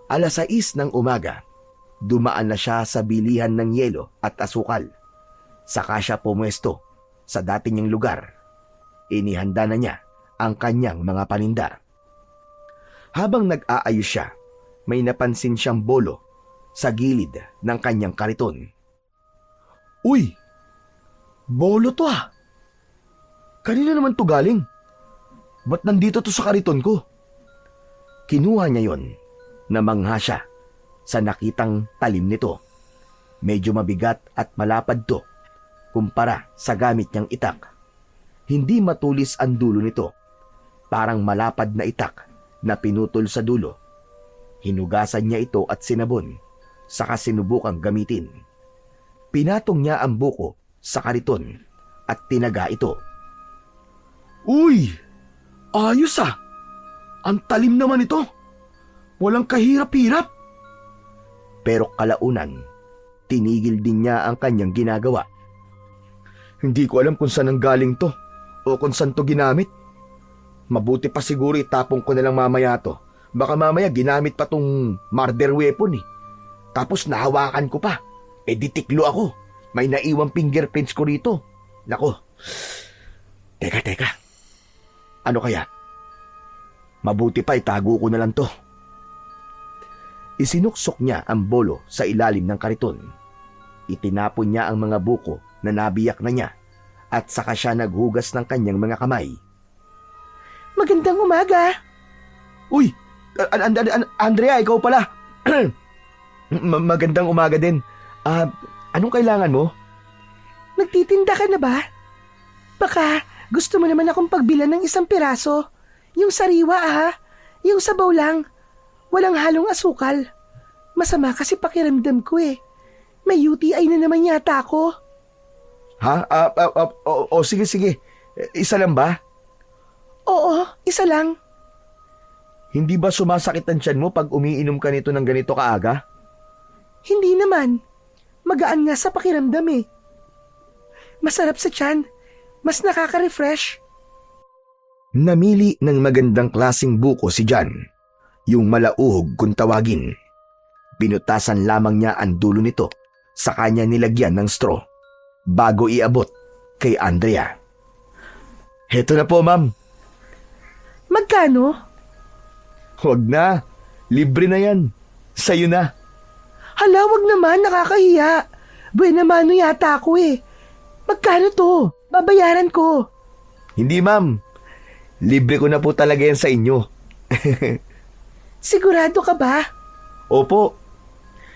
6:00 ng umaga, dumaan na siya sa bilihan ng yelo at asukal. Saka siya pumuesto sa dati niyang lugar. Inihanda na niya ang kanyang mga paninda. Habang nag-aayos siya, may napansin siyang bolo sa gilid ng kanyang kariton. Uy! Bolo to ah! Kanina naman to galing? Ba't nandito to sa kariton ko? Kinuha niya yon. Namangha siya sa nakitang talim nito. Medyo mabigat at malapad to kumpara sa gamit niyang itak. Hindi matulis ang dulo nito. Parang malapad na itak na pinutol sa dulo. Hinugasan niya ito at sinabon, saka sinubukang gamitin. Pinatong niya ang buko sa kariton at tinaga ito. Uy! Ayos ah! Ang talim naman ito! Walang kahirap-hirap! Pero kalaunan, tinigil din niya ang kanyang ginagawa. Hindi ko alam kung saan ang galing to o kung saan to ginamit. Mabuti pa siguro itapong ko na lang mamaya to. Baka mamaya ginamit pa tong murder weapon eh. Tapos nahawakan ko pa. Eh di tiklo ako. May naiwang fingerprints ko rito. Nako. Teka. Ano kaya? Mabuti pa itago ko na lang to. Isinuksok niya ang bolo sa ilalim ng kariton. Itinapon niya ang mga buko na nabiyak na niya at saka siya naghugas ng kanyang mga kamay. Magandang umaga. Uy, Andrea, ikaw pala. Magandang umaga din. Anong kailangan mo? Nagtitinda ka na ba? Baka gusto mo naman akong pagbilan ng 1 piraso. Yung sariwa yung sabaw lang. Walang halong asukal. Masama kasi pakiramdam ko eh. May UTI na naman yata ako. Ha? Sige. Isa lang ba? Oo, isa lang. Hindi ba sumasakit ang tiyan mo pag umiinom ka nito ng ganito kaaga? Hindi naman. Magaan nga sa pakiramdam eh. Masarap sa tiyan. Mas nakaka-refresh. Namili ng magandang klasing buko si John. Yung malauhog kung tawagin. Binutasan lamang niya ang dulo nito sa kanya nilagyan ng straw bago iabot kay Andrea. Heto na po, ma'am. Magkano? Huwag na. Libre na yan. Sa'yo na. Hala, wag naman, nakakahiya. Buena mano yata ako eh. Magkano to? Babayaran ko. Hindi, ma'am. Libre ko na po talaga yan sa inyo. Sigurado ka ba? Opo.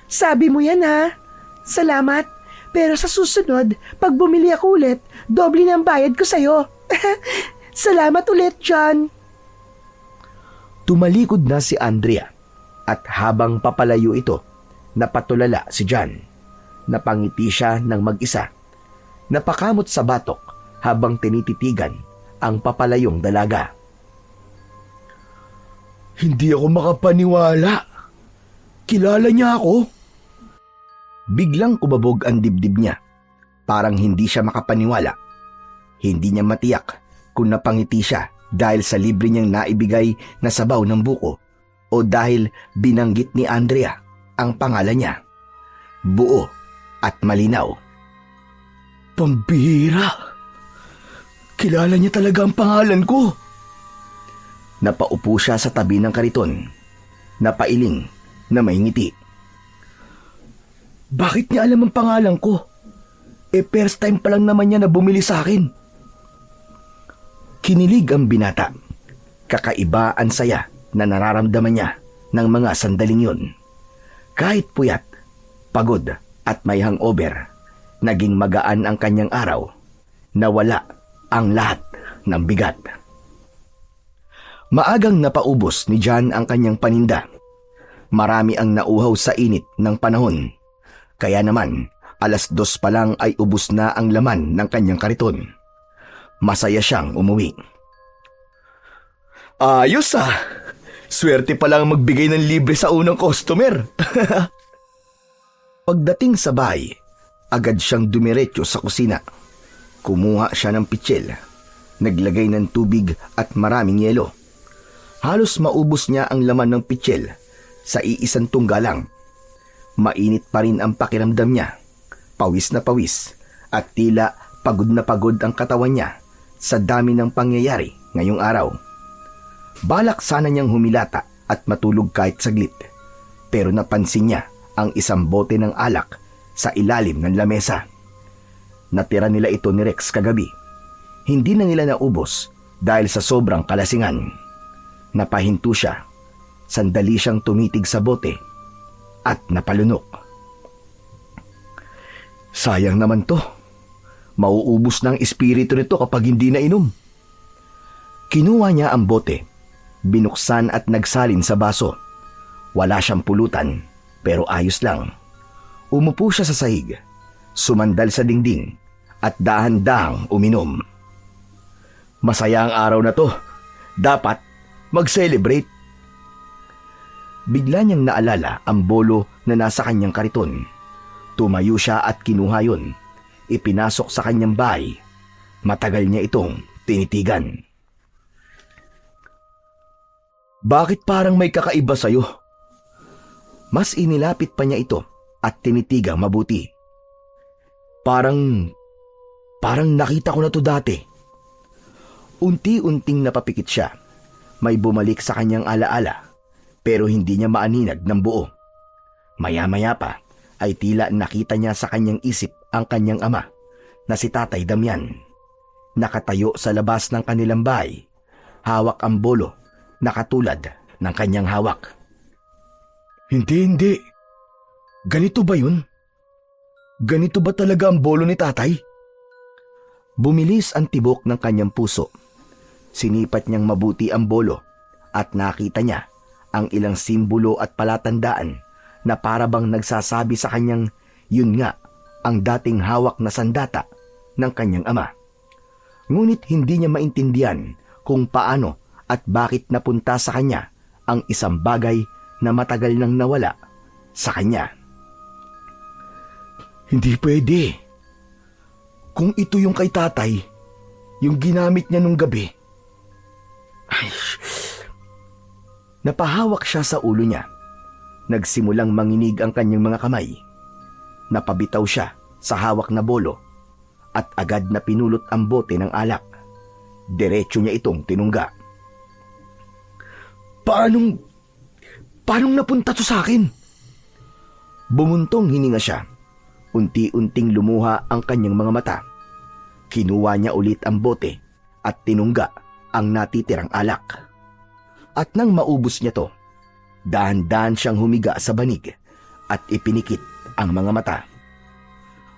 Sabi mo yan ha. Salamat. Pero sa susunod, pag bumili ako ulit, doble na ang bayad ko sa'yo. Salamat ulit, John. Tumalikod na si Andrea at habang papalayo ito, napatulala si John. Napangiti siya ng mag-isa. Napakamot sa batok habang tinititigan ang papalayong dalaga. Hindi ako makapaniwala. Kilala niya ako. Biglang kumabog ang dibdib niya. Parang hindi siya makapaniwala. Hindi niya matiyak kung napangiti siya dahil sa libre niyang naibigay na sabaw ng buko o dahil binanggit ni Andrea ang pangalan niya. buo at malinaw. Pambihira! Kilala niya talaga ang pangalan ko. Napaupo siya sa tabi ng kariton, napailing na may ngiti. Bakit niya alam ang pangalan ko? First time pa lang naman niya na bumili sa akin. Kinilig ang binata. Kakaiba ang saya na nararamdaman niya ng mga sandaling yun. Kahit puyat, pagod at may hangover, naging magaan ang kanyang araw. Nawala ang lahat ng bigat. Maagang napaubos ni John ang kanyang paninda. Marami ang nauhaw sa init ng panahon. Kaya naman, 2:00 pa lang ay ubos na ang laman ng kanyang kariton. Masaya siyang umuwi. Ayos ah! Swerte pa lang magbigay ng libre sa unang customer. Pagdating sa bahay, agad siyang dumiretso sa kusina. Kumuha siya ng pitsil, naglagay ng tubig at maraming yelo. Halos maubos niya ang laman ng pitsil sa iisang tungga lang. Mainit pa rin ang pakiramdam niya. Pawis na pawis at tila pagod na pagod ang katawan niya sa dami ng pangyayari ngayong araw. Balak sana niyang humilata at matulog kahit saglit. Pero napansin niya ang isang bote ng alak sa ilalim ng lamesa. Natira nila ito ni Rex kagabi. Hindi na nila naubos dahil sa sobrang kalasingan. Napahinto siya. Sandali siyang tumitig sa bote at napalunok. Sayang naman to. Mauubos na ang espiritu nito kapag hindi na inom. Kinuha niya ang bote, binuksan at nagsalin sa baso. Wala siyang pulutan, pero ayos lang. Umupo siya sa sahig, sumandal sa dingding, at dahan-dahang uminom. Masaya ang araw na to. Dapat mag-celebrate. Bigla niyang naalala ang bolo na nasa kanyang kariton. Tumayo siya at kinuha yun. Ipinasok sa kanyang bahay. Matagal niya itong tinitigan. Bakit parang may kakaiba sa'yo? Mas inilapit pa niya ito at tinitigang mabuti. Parang nakita ko na to dati. Unti-unting napapikit siya. May bumalik sa kanyang alaala, pero hindi niya maaninag ng buo. Maya-maya pa ay tila nakita niya sa kanyang isip ang kanyang ama na si Tatay Damian. Nakatayo sa labas ng kanilang bahay, hawak ang bolo na katulad ng kanyang hawak. Hindi. Ganito ba yun? Ganito ba talaga ang bolo ni Tatay? Bumilis ang tibok ng kanyang puso. Sinipat niyang mabuti ang bolo at nakita niya ang ilang simbolo at palatandaan na parabang nagsasabi sa kanyang yun nga ang dating hawak na sandata ng kanyang ama. Ngunit hindi niya maintindihan kung paano at bakit napunta sa kanya ang isang bagay na matagal nang nawala sa kanya. Hindi pwede. Kung ito yung kay Tatay, yung ginamit niya nung gabi. Ay, napahawak siya sa ulo niya. Nagsimulang manginig ang kanyang mga kamay. Napabitaw siya sa hawak na bolo at agad na pinulot ang bote ng alak. Diretso niya itong tinungga. Paanong napunta to sa akin? Bumuntong hininga siya. Unti-unting lumuha ang kanyang mga mata. Kinuha niya ulit ang bote at tinungga ang natitirang alak. At nang maubos niya to, dahan-dahan siyang humiga sa banig at ipinikit ang mga mata.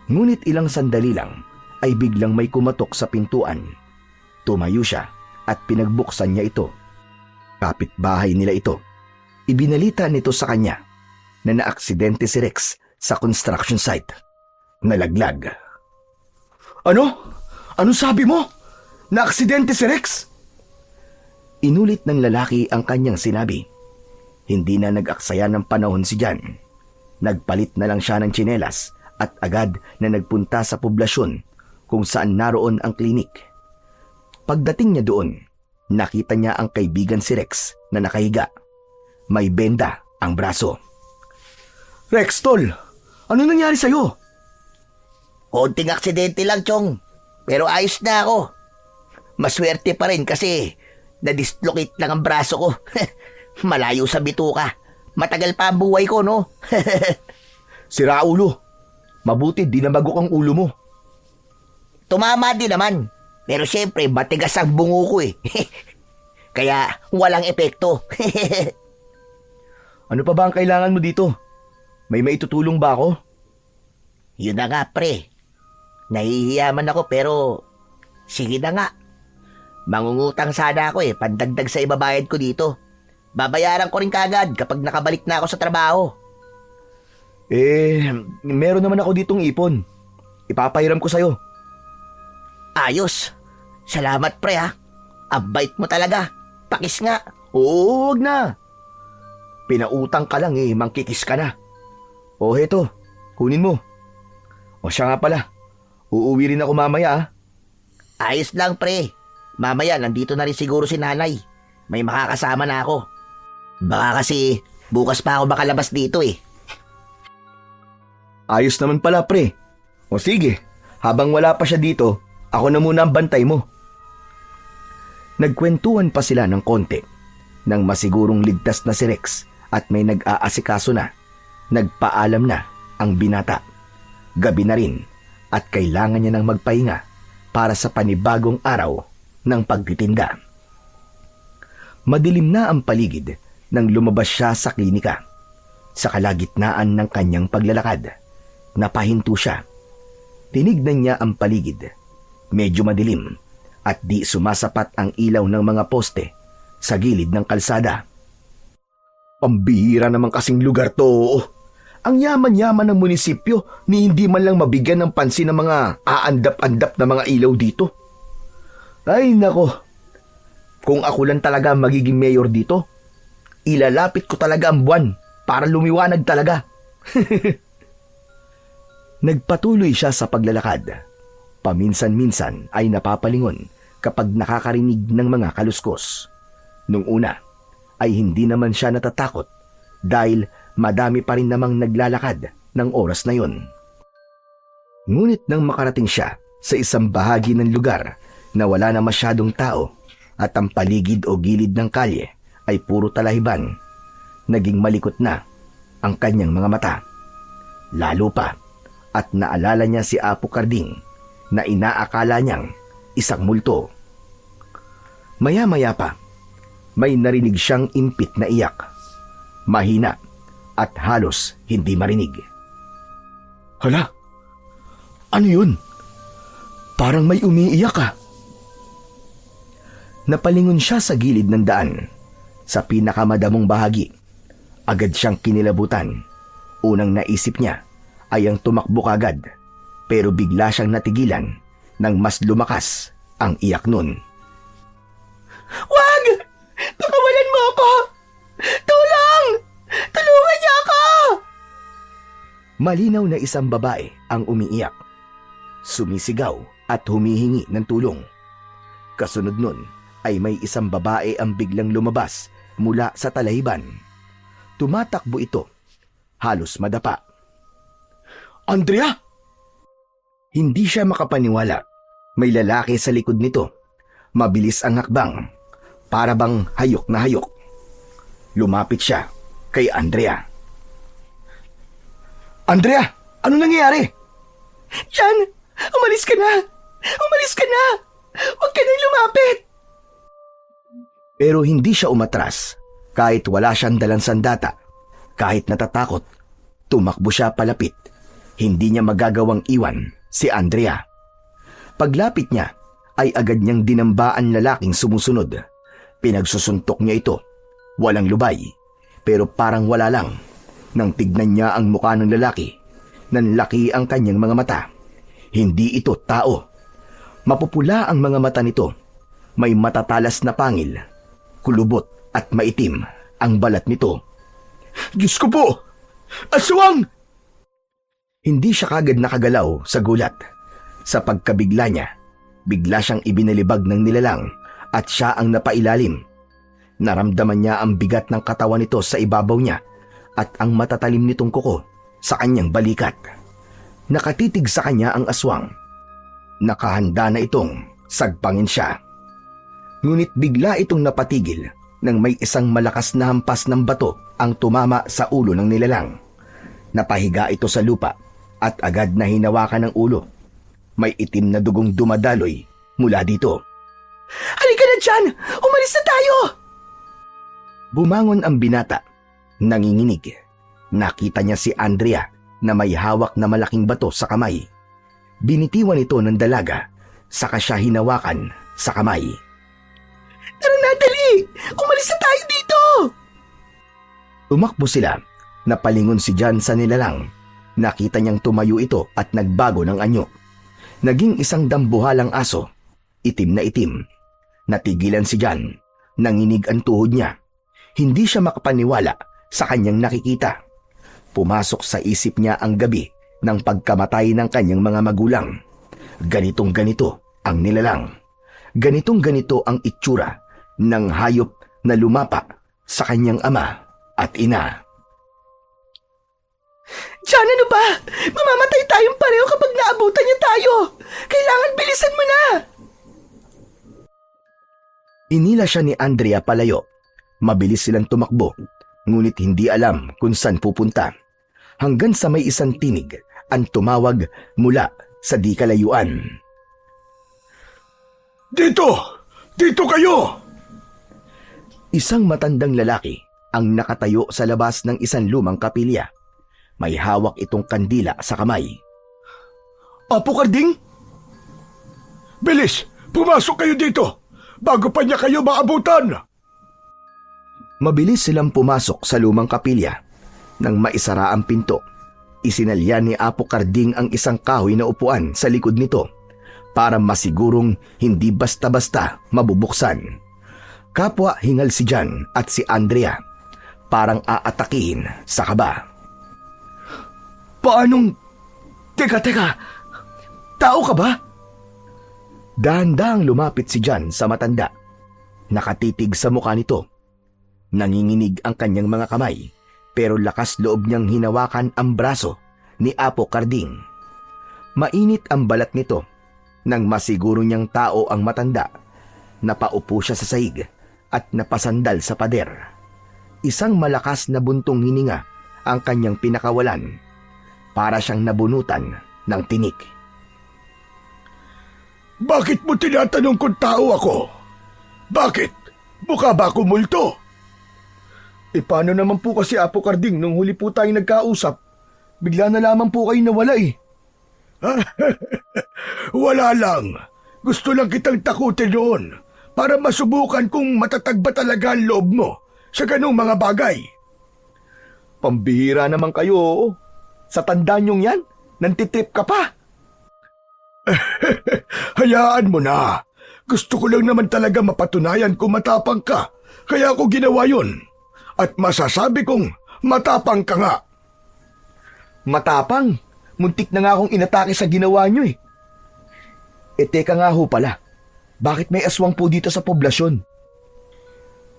Ngunit ilang sandali lang ay biglang may kumatok sa pintuan. Tumayo siya at pinagbuksan niya ito. Kapitbahay nila ito. Ibinalita nito sa kanya na naaksidente si Rex sa construction site. Nalaglag. Ano? Ano sabi mo? Naaksidente si Rex? Inulit ng lalaki ang kanyang sinabi. Hindi na nag-aksaya ng panahon si Jan. Nagpalit na lang siya ng tsinelas at agad na nagpunta sa poblasyon kung saan naroon ang klinik. Pagdating niya doon, nakita niya ang kaibigan si Rex na nakahiga. May benda ang braso. Rex, tol! Ano nangyari sa'yo? Konting aksidente lang, Chong. Pero ayos na ako. Maswerte pa rin kasi na-dislocate lang ang braso ko. Malayo sa bituka. Matagal pa ang buhay ko, no? Sira ulo. Mabuti di namagok ang ulo mo. Tumama din naman. Pero syempre, matigas ang bungo ko eh. Kaya walang epekto. Ano pa ba ang kailangan mo dito? May maitutulong ba ako? Yun na nga, pre. Nahihiyaman ako pero sige na nga. Mangungutang sana ako pandagdag sa ibabayad ko dito. Babayaran ko rin kagad kapag nakabalik na ako sa trabaho. Meron naman ako ditong ipon. Ipapahiram ko sa'yo. Ayos. Salamat, pre, ha. Ang bait mo talaga. Pakis nga. Oo, wag na. Pinautang ka lang mangkikis ka na. O heto, kunin mo. O siya nga pala, uuwi rin ako mamaya ah. Ayos lang, pre. Mamaya, nandito na rin siguro si nanay. May makakasama na ako. Baka kasi bukas pa ako makalabas dito eh. Ayos naman pala pre. O sige, habang wala pa siya dito, ako na muna ang bantay mo. Nagkwentuhan pa sila ng konti nang masigurong ligtas na si Rex at may nag-aasikaso na. Nagpaalam na ang binata. Gabi na rin at kailangan niya ng magpahinga para sa panibagong araw ng pagtitinda. Madilim na ang paligid nang lumabas siya sa klinika. Sa kalagitnaan ng kanyang paglalakad, napahinto siya. Tinignan niya ang paligid. Medyo madilim at di sumasapat ang ilaw ng mga poste sa gilid ng kalsada. Pambihira naman kasing lugar to. Ang yaman-yaman ng munisipyo ni hindi man lang mabigyan ng pansin ng mga aandap-andap na mga ilaw dito. Ay nako, kung ako lang talaga magiging mayor dito, ilalapit ko talaga ang buwan para lumiwanag talaga. Nagpatuloy siya sa paglalakad. Paminsan-minsan ay napapalingon kapag nakakarinig ng mga kaluskos. Nung una ay hindi naman siya natatakot dahil madami pa rin namang naglalakad ng oras na yun. Ngunit nang makarating siya sa isang bahagi ng lugar na wala na masyadong tao at ang paligid o gilid ng kalye ay puro talahiban, naging malikot na ang kanyang mga mata. Lalo pa at naalala niya si Apo Karding na inaakala niyang isang multo. Maya-maya pa, may narinig siyang impit na iyak. Mahina at halos hindi marinig. Hala, ano yun? Parang may umiiyak ah. Napalingon siya sa gilid ng daan. Sa pinakamadamong bahagi, agad siyang kinilabutan. Unang naisip niya ay ang tumakbo kagad, pero bigla siyang natigilan nang mas lumakas ang iyak nun. Wag! Pakawalan mo ako! Tulong! Tulungan niyo ako! Malinaw na isang babae ang umiiyak. Sumisigaw at humihingi ng tulong. Kasunod nun ay may isang babae ang biglang lumabas mula sa talahiban. Tumatakbo ito, halos madapa. Andrea! Hindi siya makapaniwala. May lalaki sa likod nito. Mabilis ang hakbang, para bang hayok na hayok. Lumapit siya kay Andrea. Andrea, ano nangyayari? Jan, umalis ka na! Umalis ka na! Huwag ka nang lumapit! Pero hindi siya umatras kahit wala siyang dalang sandata. Kahit natatakot, tumakbo siya palapit. Hindi niya magagawang iwan si Andrea. Paglapit niya ay agad niyang dinamba ang lalaking sumusunod. Pinagsusuntok niya ito. Walang lubay, pero parang wala lang. Nang tignan niya ang mukha ng lalaki, nanlaki ang kanyang mga mata. Hindi ito tao. Mapupula ang mga mata nito. May matatalas na pangil. Kulubot at maitim ang balat nito. Diyos ko po! Aswang! Hindi siya kagad nakagalaw sa gulat. Sa pagkabigla niya, bigla siyang ibinalibag ng nilalang at siya ang napailalim. Naramdaman niya ang bigat ng katawan nito sa ibabaw niya at ang matatalim nitong kuko sa kanyang balikat. Nakatitig sa kanya ang aswang. Nakahanda na itong sagpangin siya. Ngunit bigla itong napatigil nang may isang malakas na hampas ng bato ang tumama sa ulo ng nilalang. Napahiga ito sa lupa at agad na hinawakan ng ulo. May itim na dugong dumadaloy mula dito. Halika na dyan! Umalis na tayo! Bumangon ang binata. Nanginginig. Nakita niya si Andrea na may hawak na malaking bato sa kamay. Binitiwan ito ng dalaga, saka siya hinawakan sa kamay. Tara na, dali! Umalis na tayo dito! Tumakbo sila. Napalingon si John sa nilalang. Nakita niyang tumayo ito at nagbago ng anyo. Naging isang dambuhalang aso. Itim na itim. Natigilan si John. Nanginig ang tuhod niya. Hindi siya makapaniwala sa kanyang nakikita. Pumasok sa isip niya ang gabi ng pagkamatay ng kanyang mga magulang. Ganitong ganito ang nilalang. Ganitong ganito ang itsura ng hayop na lumapa sa kanyang ama at ina. John, ano ba? Mamamatay tayong pareho kapag naabutan niya tayo. Kailangan bilisan mo na. Inila siya ni Andrea palayo. Mabilis silang tumakbo, ngunit hindi alam kung saan pupunta. Hanggang sa may isang tinig ang tumawag mula sa di kalayuan. Dito! Dito kayo! Isang matandang lalaki ang nakatayo sa labas ng isang lumang kapilya. May hawak itong kandila sa kamay. Apo Karding? Bilis! Pumasok kayo dito! Bago pa niya kayo maabutan! Mabilis silang pumasok sa lumang kapilya. Nang maisara ang pinto, isinalya ni Apo Karding ang isang kahoy na upuan sa likod nito para masigurong hindi basta-basta mabubuksan. Kapwa hingal si John at si Andrea. Parang aatakihin sa kaba. Paanong... Teka! Tao ka ba? Dahan-dahang lumapit si John sa matanda. Nakatitig sa mukha nito. Nanginginig ang kanyang mga kamay, pero lakas loob niyang hinawakan ang braso ni Apo Karding. Mainit ang balat nito. Nang masiguro niyang tao ang matanda, napaupo siya sa sahig at napasandal sa pader. Isang malakas na buntong hininga ang kanyang pinakawalan. Para siyang nabunutan ng tinik. Bakit mo tinatanong kung tao ako? Bakit? Mukha ba ako multo? Paano naman po kasi Apo Karding nung huli po tayong nagkausap? Bigla na lamang po kayo nawala eh. Wala lang. Gusto lang kitang takutin noon para masubukan kung matatag ba talaga ang loob mo sa ganung mga bagay. Pambihira naman kayo, oo. Sa tanda niyong yan, nantitip ka pa. Hayaan mo na. Gusto ko lang naman talaga mapatunayan kung matapang ka. Kaya ako ginawa yun. At masasabi kong matapang ka nga. Matapang? Muntik na nga akong inatake sa ginawa niyo eh. Teka nga ho pala. Bakit may aswang po dito sa poblasyon?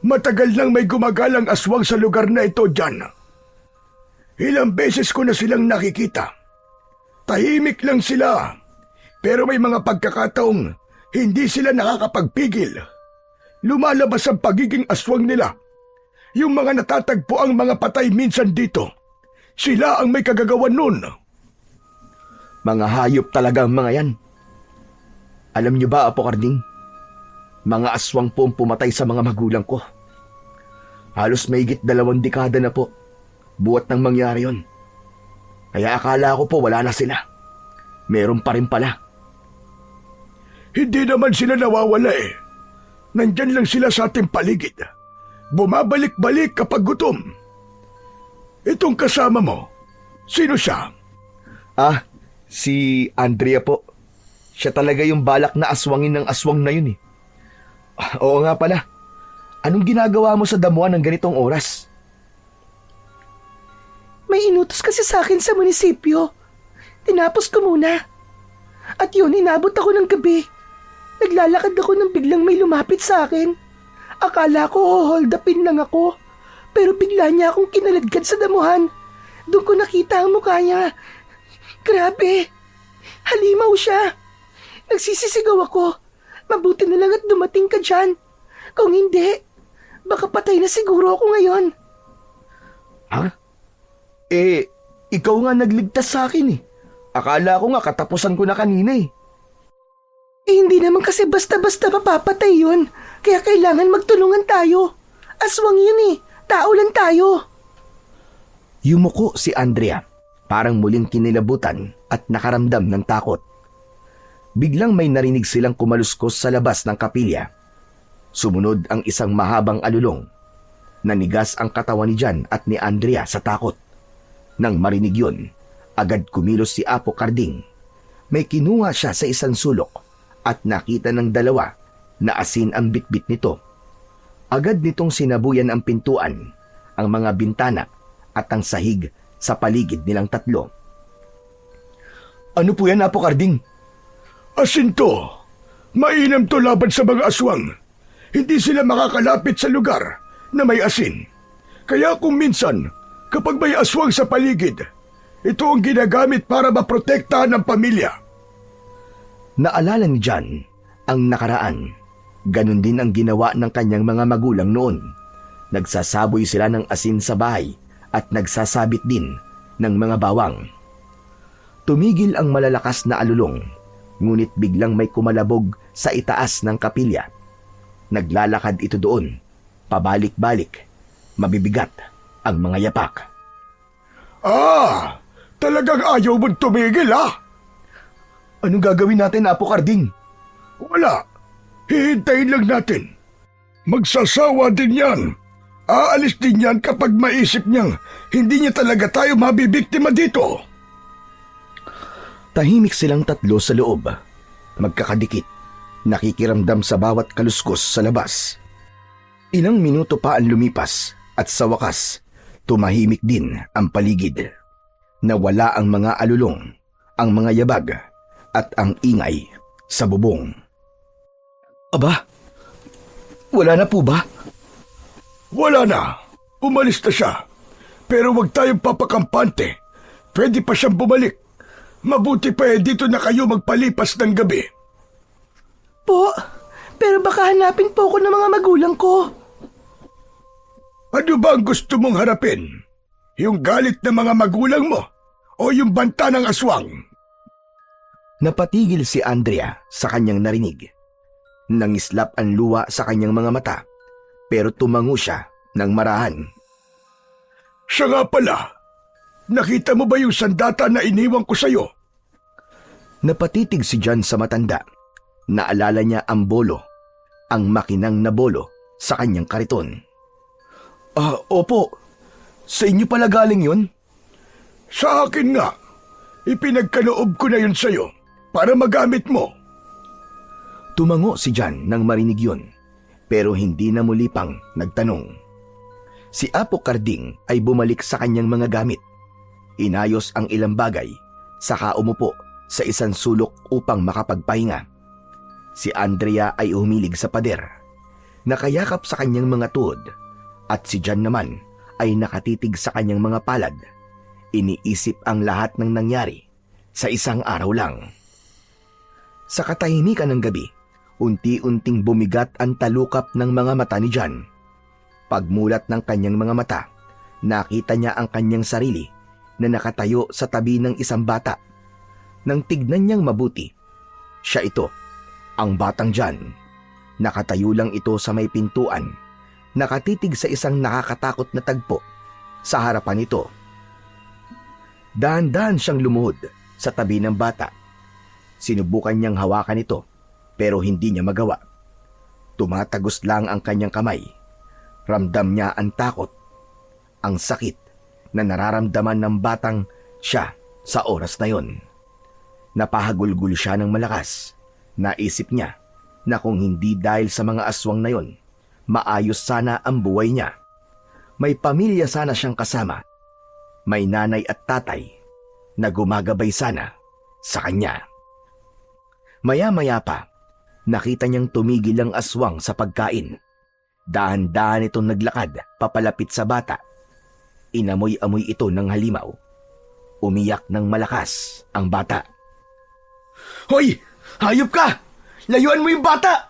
Matagal nang may gumagalang aswang sa lugar na ito, Jan. Ilang beses ko na silang nakikita. Tahimik lang sila. Pero may mga pagkakataong hindi sila nakakapagpigil. Lumalabas ang pagiging aswang nila. Yung mga natatagpo ang mga patay minsan dito. Sila ang may kagagawan nun. Mga hayop talaga ang mga yan. Alam niyo ba, Apo Karding? Mga aswang po ang pumatay sa mga magulang ko. Halos mahigit 2 dekada na po. Buhat nang mangyari yon. Kaya akala ko po wala na sila. Meron pa rin pala. Hindi naman sila nawawala eh. Nandyan lang sila sa ating paligid. Bumabalik-balik kapag gutom. Itong kasama mo, sino siya? Si Andrea po. Siya talaga yung balak na aswangin ng aswang na yun eh. Oo nga pala. Anong ginagawa mo sa damuhan ng ganitong oras? May inutos kasi sa akin sa munisipyo. Tinapos ko muna. At yun, inabot ako ng gabi. Naglalakad ako nang biglang may lumapit sa akin. Akala ko hold upin lang ako. Pero bigla niya akong kinaladkad sa damuhan. Doon ko nakita ang mukha niya. Grabe! Halimaw siya. Nagsisisigaw ako. Mabuti na lang at dumating ka dyan. Kung hindi, baka patay na siguro ako ngayon. Ha? Ikaw nga nagligtas sa akin eh. Akala ko nga katapusan ko na kanina eh. Hindi naman kasi basta-basta mapapatay yun. Kaya kailangan magtulungan tayo. Aswang yun eh. Tao lang tayo. Yumuko si Andrea, parang muling kinilabutan at nakaramdam ng takot. Biglang may narinig silang kumaluskos sa labas ng kapilya. Sumunod ang isang mahabang alulong. Nanigas ang katawan ni Jan at ni Andrea sa takot. Nang marinig yun, agad kumilos si Apo Karding. May kinuha siya sa isang sulok at nakita ng dalawa na asin ang bitbit nito. Agad nitong sinabuyan ang pintuan, ang mga bintana at ang sahig sa paligid nilang tatlo. Ano po yan, Apo Karding? Asin to. Mainam to laban sa mga aswang. Hindi sila makakalapit sa lugar na may asin. Kaya kung minsan, kapag may aswang sa paligid, ito ang ginagamit para maprotektahan ng pamilya. Naalala ni Jan ang nakaraan. Ganon din ang ginawa ng kanyang mga magulang noon. Nagsasaboy sila ng asin sa bahay at nagsasabit din ng mga bawang. Tumigil ang malalakas na alulong, ngunit biglang may kumalabog sa itaas ng kapilya. Naglalakad ito doon, pabalik-balik, mabibigat ang mga yapak. Talagang ayaw mong tumigil Anong gagawin natin, Apo Karding? Wala. Hihintayin lang natin. Magsasawa din yan. Aalis din yan kapag maisip niyang hindi niya talaga tayo mabibiktima dito. Tahimik silang tatlo sa loob. Magkakadikit, nakikiramdam sa bawat kaluskos sa labas. Ilang minuto pa ang lumipas at sa wakas, tumahimik din ang paligid. Nawala ang mga alulong, ang mga yabag, at ang ingay sa bubong. Aba, wala na po ba? Wala na. Umalis na siya. Pero wag tayong papakampante. Pwede pa siyang bumalik. Mabuti pa dito na kayo magpalipas ng gabi. Po, pero baka hanapin po ako ng mga magulang ko. Ano ba ang gusto mong harapin? Yung galit ng mga magulang mo? O yung banta ng aswang? Napatigil si Andrea sa kanyang narinig. Nangislap ang luha sa kanyang mga mata, pero tumango siya ng marahan. Siya nga pala. Nakita mo ba yung sandata na iniwan ko sa'yo? Napatitig si Jan sa matanda. Naalala niya ang bolo, ang makinang na bolo sa kanyang kariton. Opo. Sa inyo pala galing yun? Sa akin nga. Ipinagkaloob ko na yun sa'yo para magamit mo. Tumango si Jan nang marinig yun, pero hindi na muli pang nagtanong. Si Apo Karding ay bumalik sa kanyang mga gamit. Inayos ang ilang bagay, saka umupo sa isang sulok upang makapagpahinga. Si Andrea ay humilig sa pader, nakayakap sa kanyang mga tuhod, at si Jan naman ay nakatitig sa kanyang mga palad. Iniisip ang lahat ng nangyari sa isang araw lang. Sa katahimikan ng gabi, unti-unting bumigat ang talukap ng mga mata ni Jan. Pagmulat ng kanyang mga mata, nakita niya ang kanyang sarili na nakatayo sa tabi ng isang bata. Nang tignan niyang mabuti, siya ito, ang batang Jan. Nakatayo lang ito sa may pintuan, nakatitig sa isang nakakatakot na tagpo sa harapan nito. Dahan-dahan siyang lumuhod sa tabi ng bata. Sinubukan niyang hawakan ito, pero hindi niya magawa. Tumatagos lang ang kanyang kamay. Ramdam niya ang takot, ang sakit na nararamdaman ng batang siya sa oras na yon. Napahagulgul siya ng malakas. Naisip niya na kung hindi dahil sa mga aswang na yon, maayos sana ang buhay niya. May pamilya sana siyang kasama. May nanay at tatay na gumagabay sana sa kanya. Maya-maya pa, nakita niyang tumigil ang aswang sa pagkain. Dahan-dahan itong naglakad papalapit sa bata. Inamoy-amoy ito ng halimaw. Umiyak ng malakas ang bata. Hoy! Hayop ka! Layuan mo yung bata!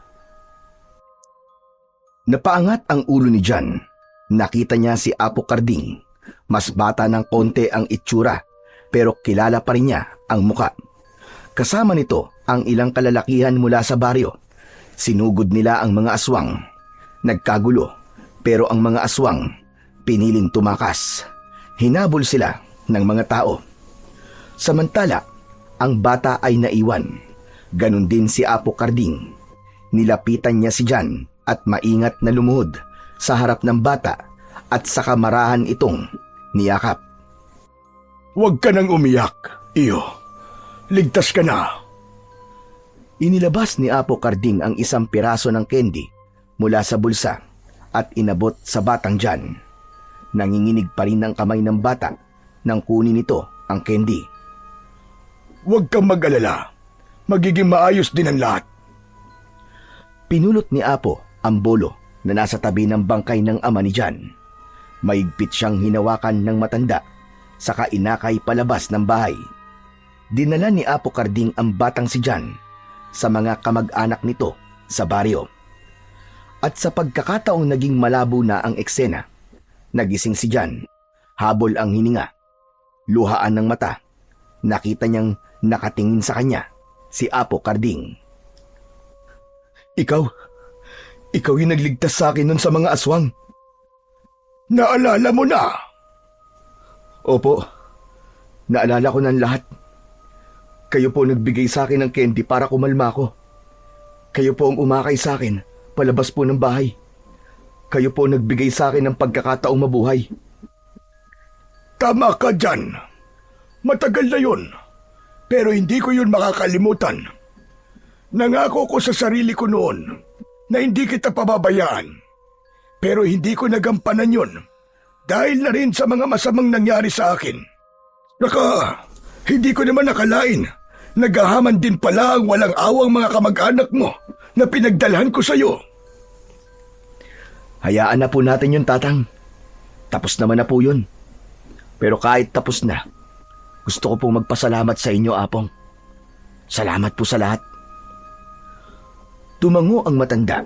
Napaangat ang ulo ni John. Nakita niya si Apo Karding. Mas bata ng konti ang itsura, pero kilala pa rin niya ang muka. Kasama nito ang ilang kalalakihan mula sa baryo. Sinugod nila ang mga aswang. Nagkagulo, pero ang mga aswang piniling tumakas. Hinabol sila ng mga tao. Samantala, ang bata ay naiwan. Ganon din si Apo Karding. Nilapitan niya si John at maingat na lumuhod sa harap ng bata at sa kamarahan itong niyakap. Huwag ka nang umiyak, iyo. Ligtas ka na. Inilabas ni Apo Karding ang isang piraso ng candy mula sa bulsa at inabot sa batang John. Nanginginig pa rin ang kamay ng bata nang kunin nito ang candy. Huwag kang mag-alala. Magiging maayos din ang lahat. Pinulot ni Apo ang bolo na nasa tabi ng bangkay ng ama ni John. Maigpit siyang hinawakan ng matanda, saka inakay palabas ng bahay. Dinala ni Apo Karding ang batang si John sa mga kamag-anak nito sa baryo. At sa pagkakataong naging malabo na ang eksena, nagising si John, habol ang hininga, luhaan ng mata. Nakita niyang nakatingin sa kanya si Apo Karding. Ikaw yung nagligtas sa akin nun sa mga aswang. Naalala mo na? Opo, naalala ko ng lahat. Kayo po nagbigay sa akin ng candy para kumalma ko. Kayo po ang umakay sa akin palabas po ng bahay. Kayo po nagbigay sa akin ng pagkakataong mabuhay. Tama ka dyan. Matagal na yun. Pero hindi ko yun makakalimutan. Nangako ko sa sarili ko noon na hindi kita pababayaan. Pero hindi ko nagampanan yun dahil na rin sa mga masamang nangyari sa akin. Hindi ko naman nakalain. Naghahaman din pala ang walang awang mga kamag-anak mo na pinagdalhan ko sa'yo. Hayaan na po natin yun, Tatang. Tapos naman na po yun. Pero kahit tapos na, gusto ko pong magpasalamat sa inyo, Apong. Salamat po sa lahat. Tumango ang matanda.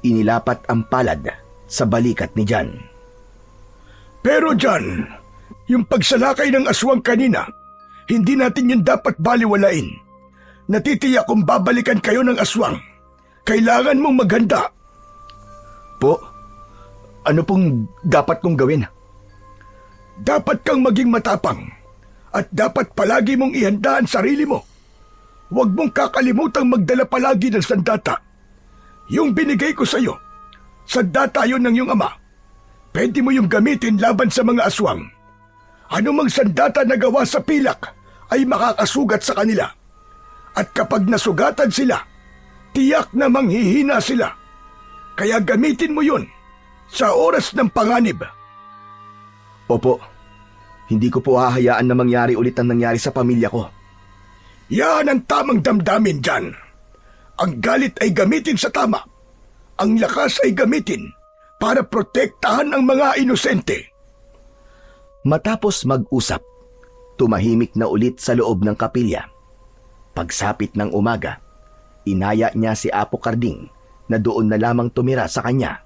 Inilapat ang palad sa balikat ni John. Pero John, yung pagsalakay ng aswang kanina, hindi natin yun dapat baliwalain. Natitiyak kung babalikan kayo ng aswang. Kailangan mong maghanda. Po, ano pong dapat kong gawin? Dapat kang maging matapang at dapat palagi mong ihanda ang sarili mo. Huwag mong kakalimutang magdala palagi ng sandata. Yung binigay ko sa'yo, sandata yun ng iyong ama. Pwede mo yung gamitin laban sa mga aswang. Anumang sandata na gawa sa pilak ay makakasugat sa kanila. At kapag nasugatan sila, tiyak na manghihina sila. Kaya gamitin mo yun sa oras ng panganib. Opo, hindi ko po hahayaan na mangyari ulit ang nangyari sa pamilya ko. Yan ang tamang damdamin dyan. Ang galit ay gamitin sa tama. Ang lakas ay gamitin para protektahan ang mga inosente. Matapos mag-usap, tumahimik na ulit sa loob ng kapilya. Pagsapit ng umaga, inaya niya si Apo Karding na doon na lamang tumira sa kanya,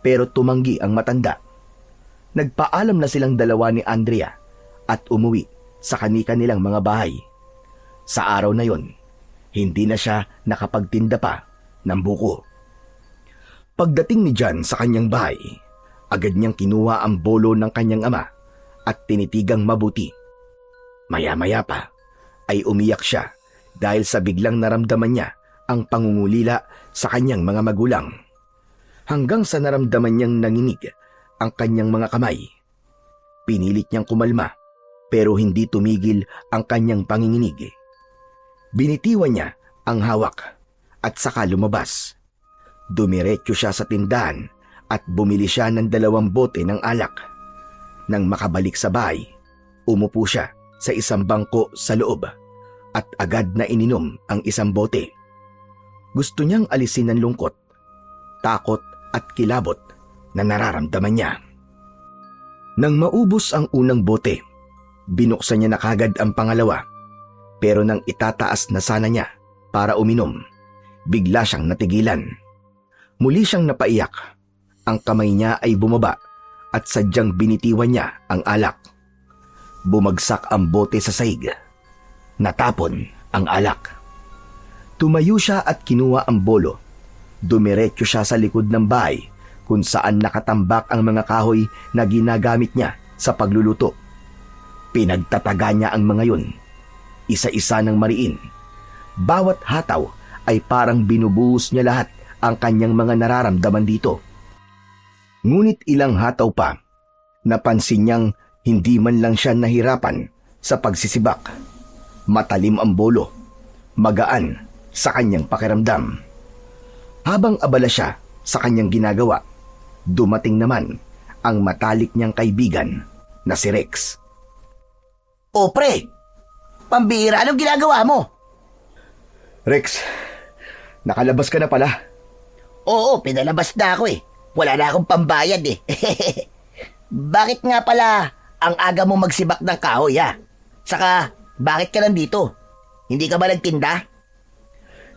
pero tumanggi ang matanda. Nagpaalam na silang dalawa ni Andrea at umuwi sa kani-kanilang mga bahay. Sa araw na yon, hindi na siya nakapagtinda pa ng buko. Pagdating ni John sa kanyang bahay, agad niyang kinuha ang bolo ng kanyang ama at tinitigang mabuti. Maya-maya pa ay umiyak siya dahil sa biglang naramdaman niya ang pangungulila sa kanyang mga magulang. Hanggang sa naramdaman niyang nanginig ang kanyang mga kamay. Pinilit niyang kumalma pero hindi tumigil ang kanyang panginginig. Binitiwan niya ang hawak at saka lumabas. Dumiretso siya sa tindahan at bumili siya ng 2 bote ng alak. Nang makabalik sa bahay, umupo siya sa isang bangko sa loob at agad na ininom ang 1 bote. Gusto niyang alisin ang lungkot, takot at kilabot na nararamdaman niya. Nang maubos ang unang bote, binuksan niya na kagad ang pangalawa. Pero nang itataas na sana niya para uminom, bigla siyang natigilan. Muli siyang napaiyak. Ang kamay niya ay bumaba at sadyang binitiwan niya ang alak. Bumagsak ang bote sa sahig. Natapon ang alak. Tumayo siya at kinuha ang bolo. Dumiretso siya sa likod ng bahay kung saan nakatambak ang mga kahoy na ginagamit niya sa pagluluto. Pinagtataga niya ang mga yun. Isa-isa ng mariin. Bawat hataw ay parang binubuhos niya lahat ang kanyang mga nararamdaman dito. Ngunit ilang hataw pa, napansin niyang hindi man lang siya nahirapan sa pagsisibak. Matalim ang bolo, magaan sa kanyang pakiramdam. Habang abala siya sa kanyang ginagawa, dumating naman ang matalik niyang kaibigan na si Rex. O pre, pambihira, anong ginagawa mo? Rex, nakalabas ka na pala. Oo, pinalabas na ako eh. Wala na akong pambayad eh. Bakit nga pala ang aga mo magsibak ng kahoy ha? Saka, bakit ka nandito? Hindi ka ba nagtinda?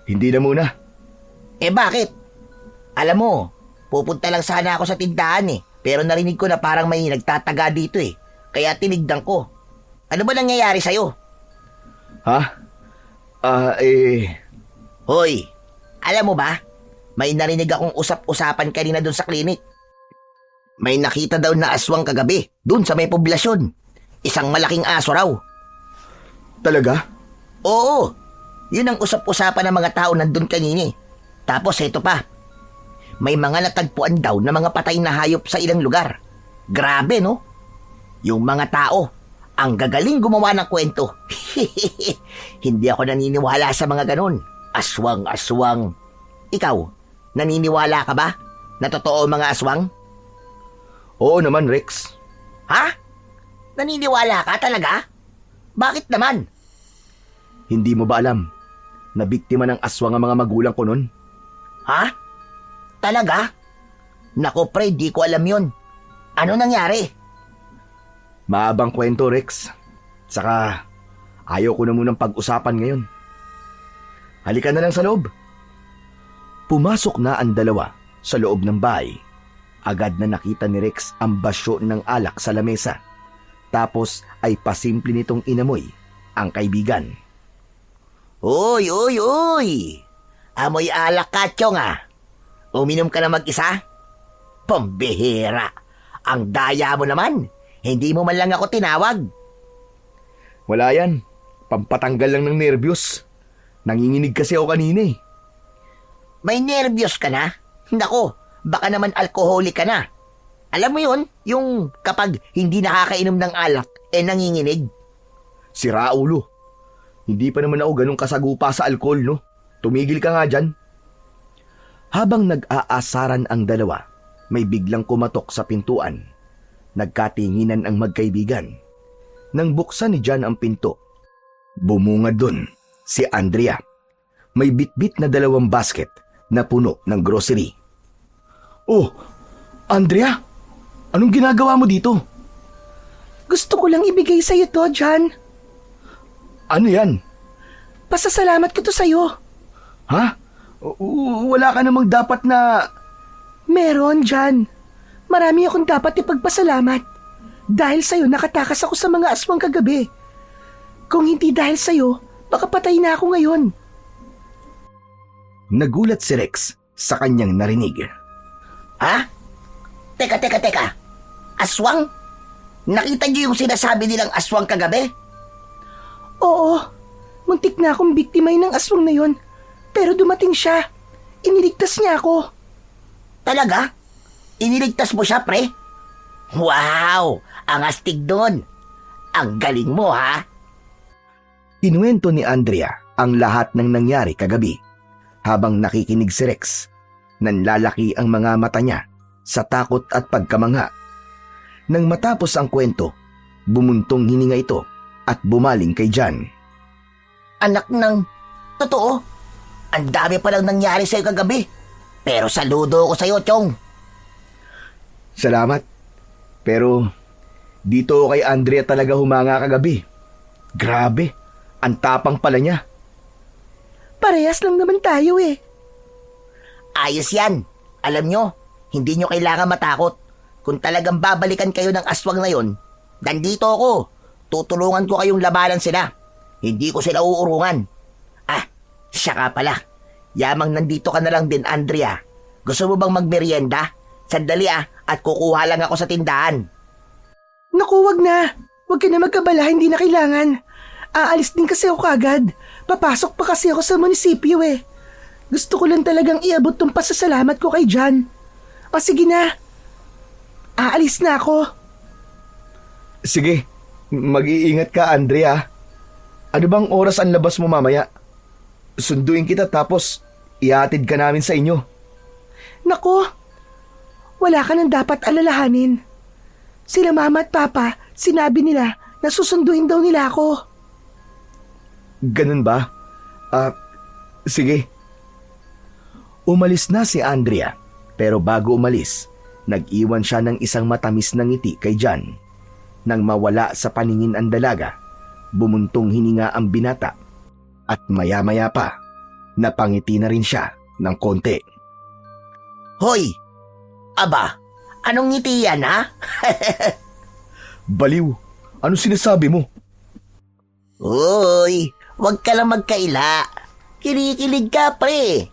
Hindi na muna. Eh bakit? Alam mo, pupunta lang sana ako sa tindahan eh. Pero narinig ko na parang may nagtataga dito eh. Kaya tinigdan ko. Ano ba nangyayari sa'yo? Ha? Hoy, alam mo ba? May narinig akong usap-usapan kanina doon sa klinik. May nakita daw na aswang kagabi doon sa may poblasyon. Isang malaking aso raw. Talaga? Oo, yun ang usap-usapan ng mga tao nandun kanina eh. Tapos eto pa, may mga natagpuan daw na mga patay na hayop sa ilang lugar. Grabe no? Yung mga tao, ang gagaling gumawa ng kwento. Hindi ako naniniwala sa mga ganun. Aswang. Ikaw, naniniwala ka ba na totoo ang mga aswang? Oo naman, Rex. Ha? Naniniwala ka talaga? Bakit naman? Hindi mo ba alam na biktima ng aswang ang mga magulang ko nun? Ha? Talaga? Nako pre, di ko alam yun. Ano nangyari? Maabang kwento, Rex. Saka, ayaw ko na munang pag-usapan ngayon. Halika na lang sa loob. Pumasok na ang dalawa sa loob ng bahay. Agad na nakita ni Rex ang basyo ng alak sa lamesa. Tapos ay pasimple nitong inamoy ang kaibigan. Uy! Amoy alak ka, Chong ah. Uminom ka na mag-isa? Pambihira. Ang daya mo naman. Hindi mo man lang ako tinawag. Wala yan. Pampatanggal lang ng nervyos. Nanginginig kasi ako kanina eh. May nervyos ka na? Nako, baka naman alkoholik ka na. Alam mo yun, yung kapag hindi nakakainom ng alak, nanginginig. Sira ulo. Hindi pa naman ako ganun kasagupa sa alkohol, no? Tumigil ka nga dyan. Habang nag-aasaran ang dalawa, may biglang kumatok sa pintuan. Nagkatinginan ang magkaibigan. Nang buksan ni John ang pinto, bumungad dun si Andrea. May bitbit na 2 basket na puno ng grocery. Oh, Andrea, anong ginagawa mo dito? Gusto ko lang ibigay sa'yo to, John. Ano yan? Pasasalamat ko to sa'yo. Ha? Wala ka namang dapat na... Meron, John. Marami akong dapat ipagpasalamat. Dahil sa'yo nakatakas ako sa mga aswang kagabi. Kung hindi dahil sa'yo, baka patay na ako ngayon. Nagulat si Rex sa kanyang narinig. Ha? Teka. Aswang? Nakita niyo yung sinasabi nilang aswang kagabi? Oo, muntik na akong biktimay ng aswang na yon. Pero dumating siya. Iniligtas niya ako. Talaga? Iniligtas mo siya, pre? Wow! Ang astig doon. Ang galing mo, ha? Kinuwento ni Andrea ang lahat ng nangyari kagabi. Habang nakikinig si Rex, nanlalaki ang mga mata niya sa takot at pagkamangha. Nang matapos ang kwento, bumuntong hininga ito at bumaling kay John. Anak ng... Totoo? Ang dami palang nangyari sa'yo kagabi. Pero saludo ko sa'yo, Chong. Salamat. Pero Dito kay Andrea talaga humanga kagabi. Grabe, ang tapang pala niya. Parehas lang naman tayo eh. Ayos yan. Alam nyo, hindi nyo kailangan matakot. Kung talagang babalikan kayo ng aswang na yon, nandito ako. Tutulungan ko kayong labanan sila. Hindi ko sila uurungan. Ah, siya ka pala. Yamang nandito ka na lang din, Andrea. Gusto mo bang magmerienda? Sandali at kukuha lang ako sa tindahan. Naku, wag na. Wag ka na magkabala, hindi na kailangan. Aalis din kasi ako kagad. Papasok pa kasi ako sa munisipyo eh. Gusto ko lang talagang iabot tong pasasalamat ko kay John. O sige na. Aalis na ako. Sige, mag-iingat ka, Andrea. Ano bang oras ang labas mo mamaya? Sunduin kita tapos ihatid ka namin sa inyo. Naku, wala ka nang dapat alalahanin. Sila mama at papa, sinabi nila na susunduin daw nila ako. Ganun ba? Sige. Umalis na si Andrea, pero bago umalis, nag-iwan siya ng isang matamis na ngiti kay John. Nang mawala sa paningin ang dalaga, bumuntong hininga ang binata at maya-maya pa, napangiti na rin siya ng konti. Hoy! Aba, anong ngiti yan, ha? Baliw, ano sinasabi mo? Uy, wag ka lang magkaila. Kinikilig ka, pre.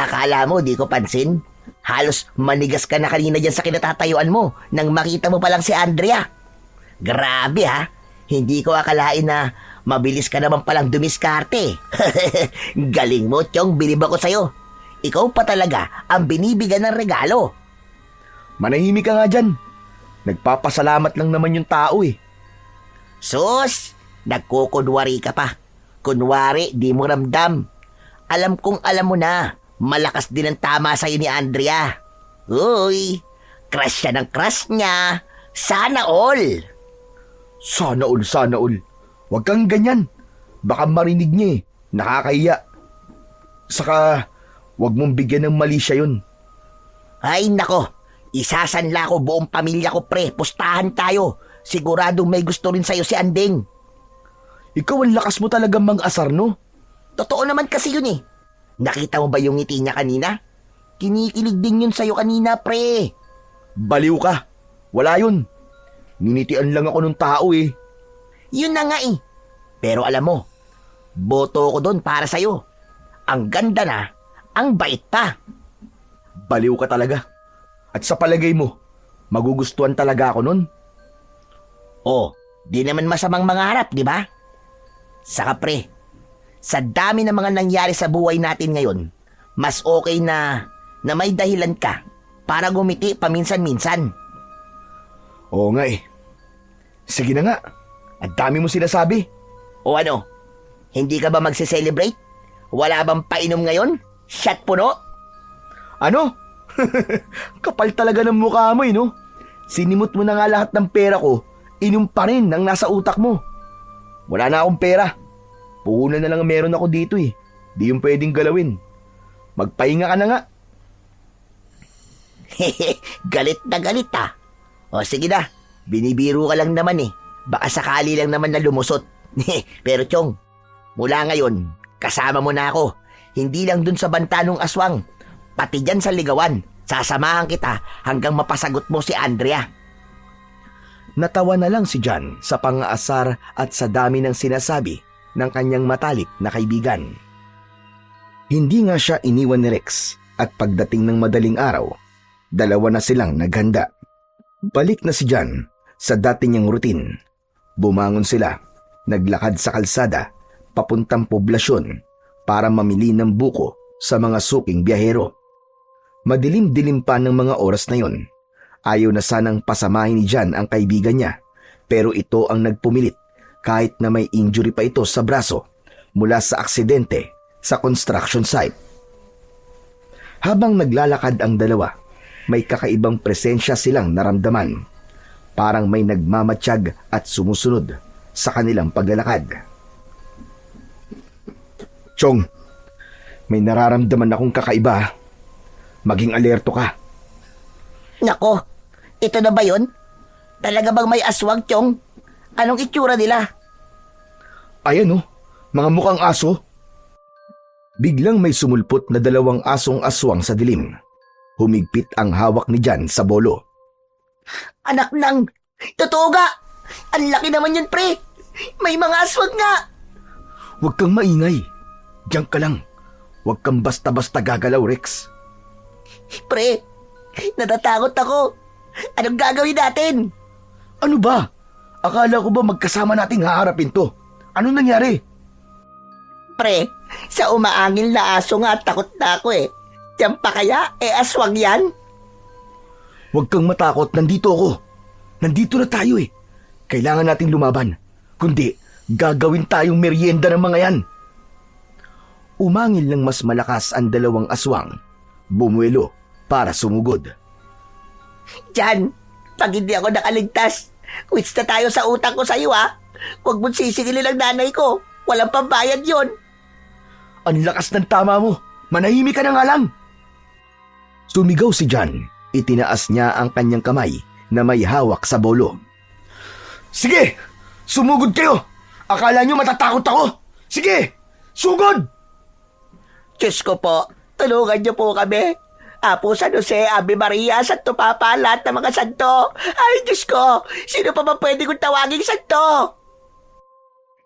Akala mo di ko pansin? Halos manigas ka na kanina dyan sa kinatatayuan mo nang makita mo palang si Andrea. Grabe ha, hindi ko akalain na mabilis ka naman palang dumiskarte. Galing mo, Chong, bilib ako sa'yo. Ikaw pa talaga ang binibigyan ng regalo. Manahimik ka nga dyan. Nagpapasalamat lang naman yung tao eh. Sus, nagkukunwari ka pa. Kunwari, di mo ramdam. Alam kong alam mo na, malakas din ang tama sa'yo ni Andrea. Uy, crush siya ng crush niya. Sana all. Sana all, sana all. Huwag kang ganyan. Baka marinig niya eh. Nakakahiya. Saka, huwag mong bigyan ng mali siya yun. Ay nako, isasanla ko buong pamilya ko, pre. Pustahan tayo. Siguradong may gusto rin sa'yo si Anding. Ikaw ang lakas mo talagang mang-asar, no? Totoo naman kasi yun eh. Nakita mo ba yung ngiti niya kanina? Kinikilig din yun sa'yo kanina, pre. Baliw ka. Wala yun. Ninitian lang ako ng tao eh. Yun na nga eh. Pero alam mo, boto ko doon para sa'yo. Ang ganda na, ang bait pa. Baliw ka talaga. At sa palagay mo, magugustuhan talaga ako nun? Oh, di naman masamang mangarap, di ba? Saka pre, sa dami ng mga nangyari sa buhay natin ngayon, mas okay na may dahilan ka para gumiti paminsan-minsan. Oo nga eh. Sige na nga. Ang dami mo sinasabi. O ano, hindi ka ba magse-celebrate? Wala bang painom ngayon? Shot puno? Ano? Kapal talaga ng mukha mo eh, no? Sinimot mo na nga lahat ng pera ko, inom pa rin ang nasa utak mo. Wala na akong pera. Puhunan na lang meron ako dito eh. Di yung pwedeng galawin. Magpahinga ka na nga. Galit na galit ah. O sige na, binibiro ka lang naman eh. Baka sakali lang naman na lumusot. Pero Chong, mula ngayon, kasama mo na ako. Hindi lang dun sa bantanong aswang, pati dyan sa ligawan. Sasamahan kita hanggang mapasagot mo si Andrea. Natawa na lang si John sa pang-aasar at sa dami ng sinasabi ng kanyang matalik na kaibigan. Hindi nga siya iniwan ni Rex at pagdating ng madaling araw, dalawa na silang naghanda. Balik na si John sa dati niyang routine. Bumangon sila, naglakad sa kalsada, papuntang poblasyon para mamili ng buko sa mga suking biyahero. Madilim-dilim pa ng mga oras na yon. Ayaw na sanang pasamahin ni John ang kaibigan niya, pero ito ang nagpumilit kahit na may injury pa ito sa braso mula sa aksidente sa construction site. Habang naglalakad ang dalawa, may kakaibang presensya silang naramdaman. Parang may nagmamatsyag at sumusunod sa kanilang paglalakad. Chong, may nararamdaman akong kakaiba. Maging alerto ka. Nako, ito na ba yun? Talaga bang may aswang, Chong? Anong itsura nila? Ayan oh, mga mukhang aso. Biglang may sumulpot na 2 asong aswang sa dilim. Humigpit ang hawak ni Jan sa bolo. Anak ng... Totoo ga! Ang laki naman yun, pre! May mga aswang nga! Huwag kang maingay. Diyan ka lang. Huwag kang basta-basta gagalaw, Rex. Pre, natatakot ako. Anong gagawin natin? Ano ba? Akala ko ba magkasama nating haharapin to? Ano nangyari? Pre, sa umaangil na aso nga takot na ako eh. Diyan pa kaya? Aswang yan? Huwag kang matakot, nandito ako. Nandito na tayo eh. Kailangan nating lumaban. Kundi, gagawin tayong merienda ng mga yan. Umangil ng mas malakas ang 2 aswang. Bumuelo para sumugod. Jan, pag hindi ako nakaligtas, quits na tayo sa utang ko sa'yo ha. Huwag mong sisigilin ang nanay ko. Walang pambayad yon. Ang lakas ng tama mo. Manahimik ka na nga lang. Sumigaw si Jan. Itinaas niya ang kanyang kamay na may hawak sa bolo. Sige! Sumugod kayo! Akala niyo matatakot ako? Sige! Sugod! Diyos ko po, tulungan niyo po kami. Apo San Jose, Ave Maria, Santo Papa, lahat ng mga santo. Ay, Diyos ko, sino pa ba pwede kong tawaging santo?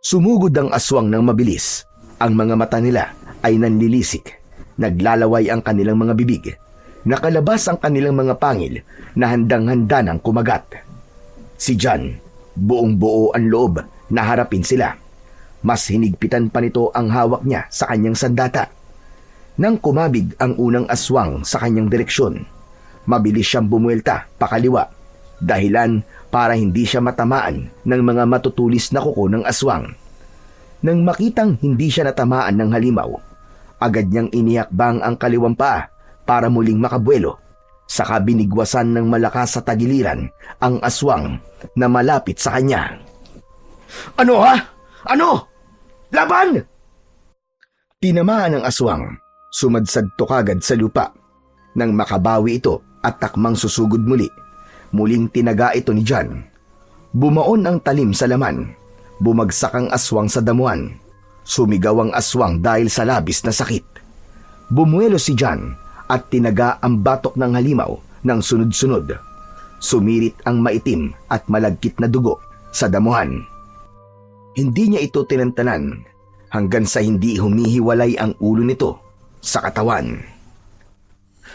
Sumugod ang aswang ng mabilis. Ang mga mata nila ay nanlilisik. Naglalaway ang kanilang mga bibig. Nakalabas ang kanilang mga pangil na handang-handa ng kumagat. Si Jan, buong-buo ang loob na harapin sila. Mas hinigpitan pa nito ang hawak niya sa kanyang sandata. Nang kumabig ang unang aswang sa kanyang direksyon, mabilis siyang bumuelta pakaliwa, dahilan para hindi siya matamaan ng mga matutulis na kuko ng aswang. Nang makitang hindi siya natamaan ng halimaw, agad niyang inihakbang ang kaliwang paa para muling makabuelo. Saka binigwasan ng malakas sa tagiliran ang aswang na malapit sa kanya. Ano ha? Ano? Laban! Tinamaan ng aswang. Sumadsadto kagad sa lupa. Nang makabawi ito at takmang susugod muli, muling tinaga ito ni Jan. Bumaon ang talim sa laman. Bumagsak ang aswang sa damuhan. Sumigaw ang aswang dahil sa labis na sakit. Bumuelo si Jan at tinaga ang batok ng halimaw ng sunod-sunod. Sumirit ang maitim at malagkit na dugo sa damuhan. Hindi niya ito tinantanan hanggang sa hindi humihiwalay ang ulo nito sa katawan.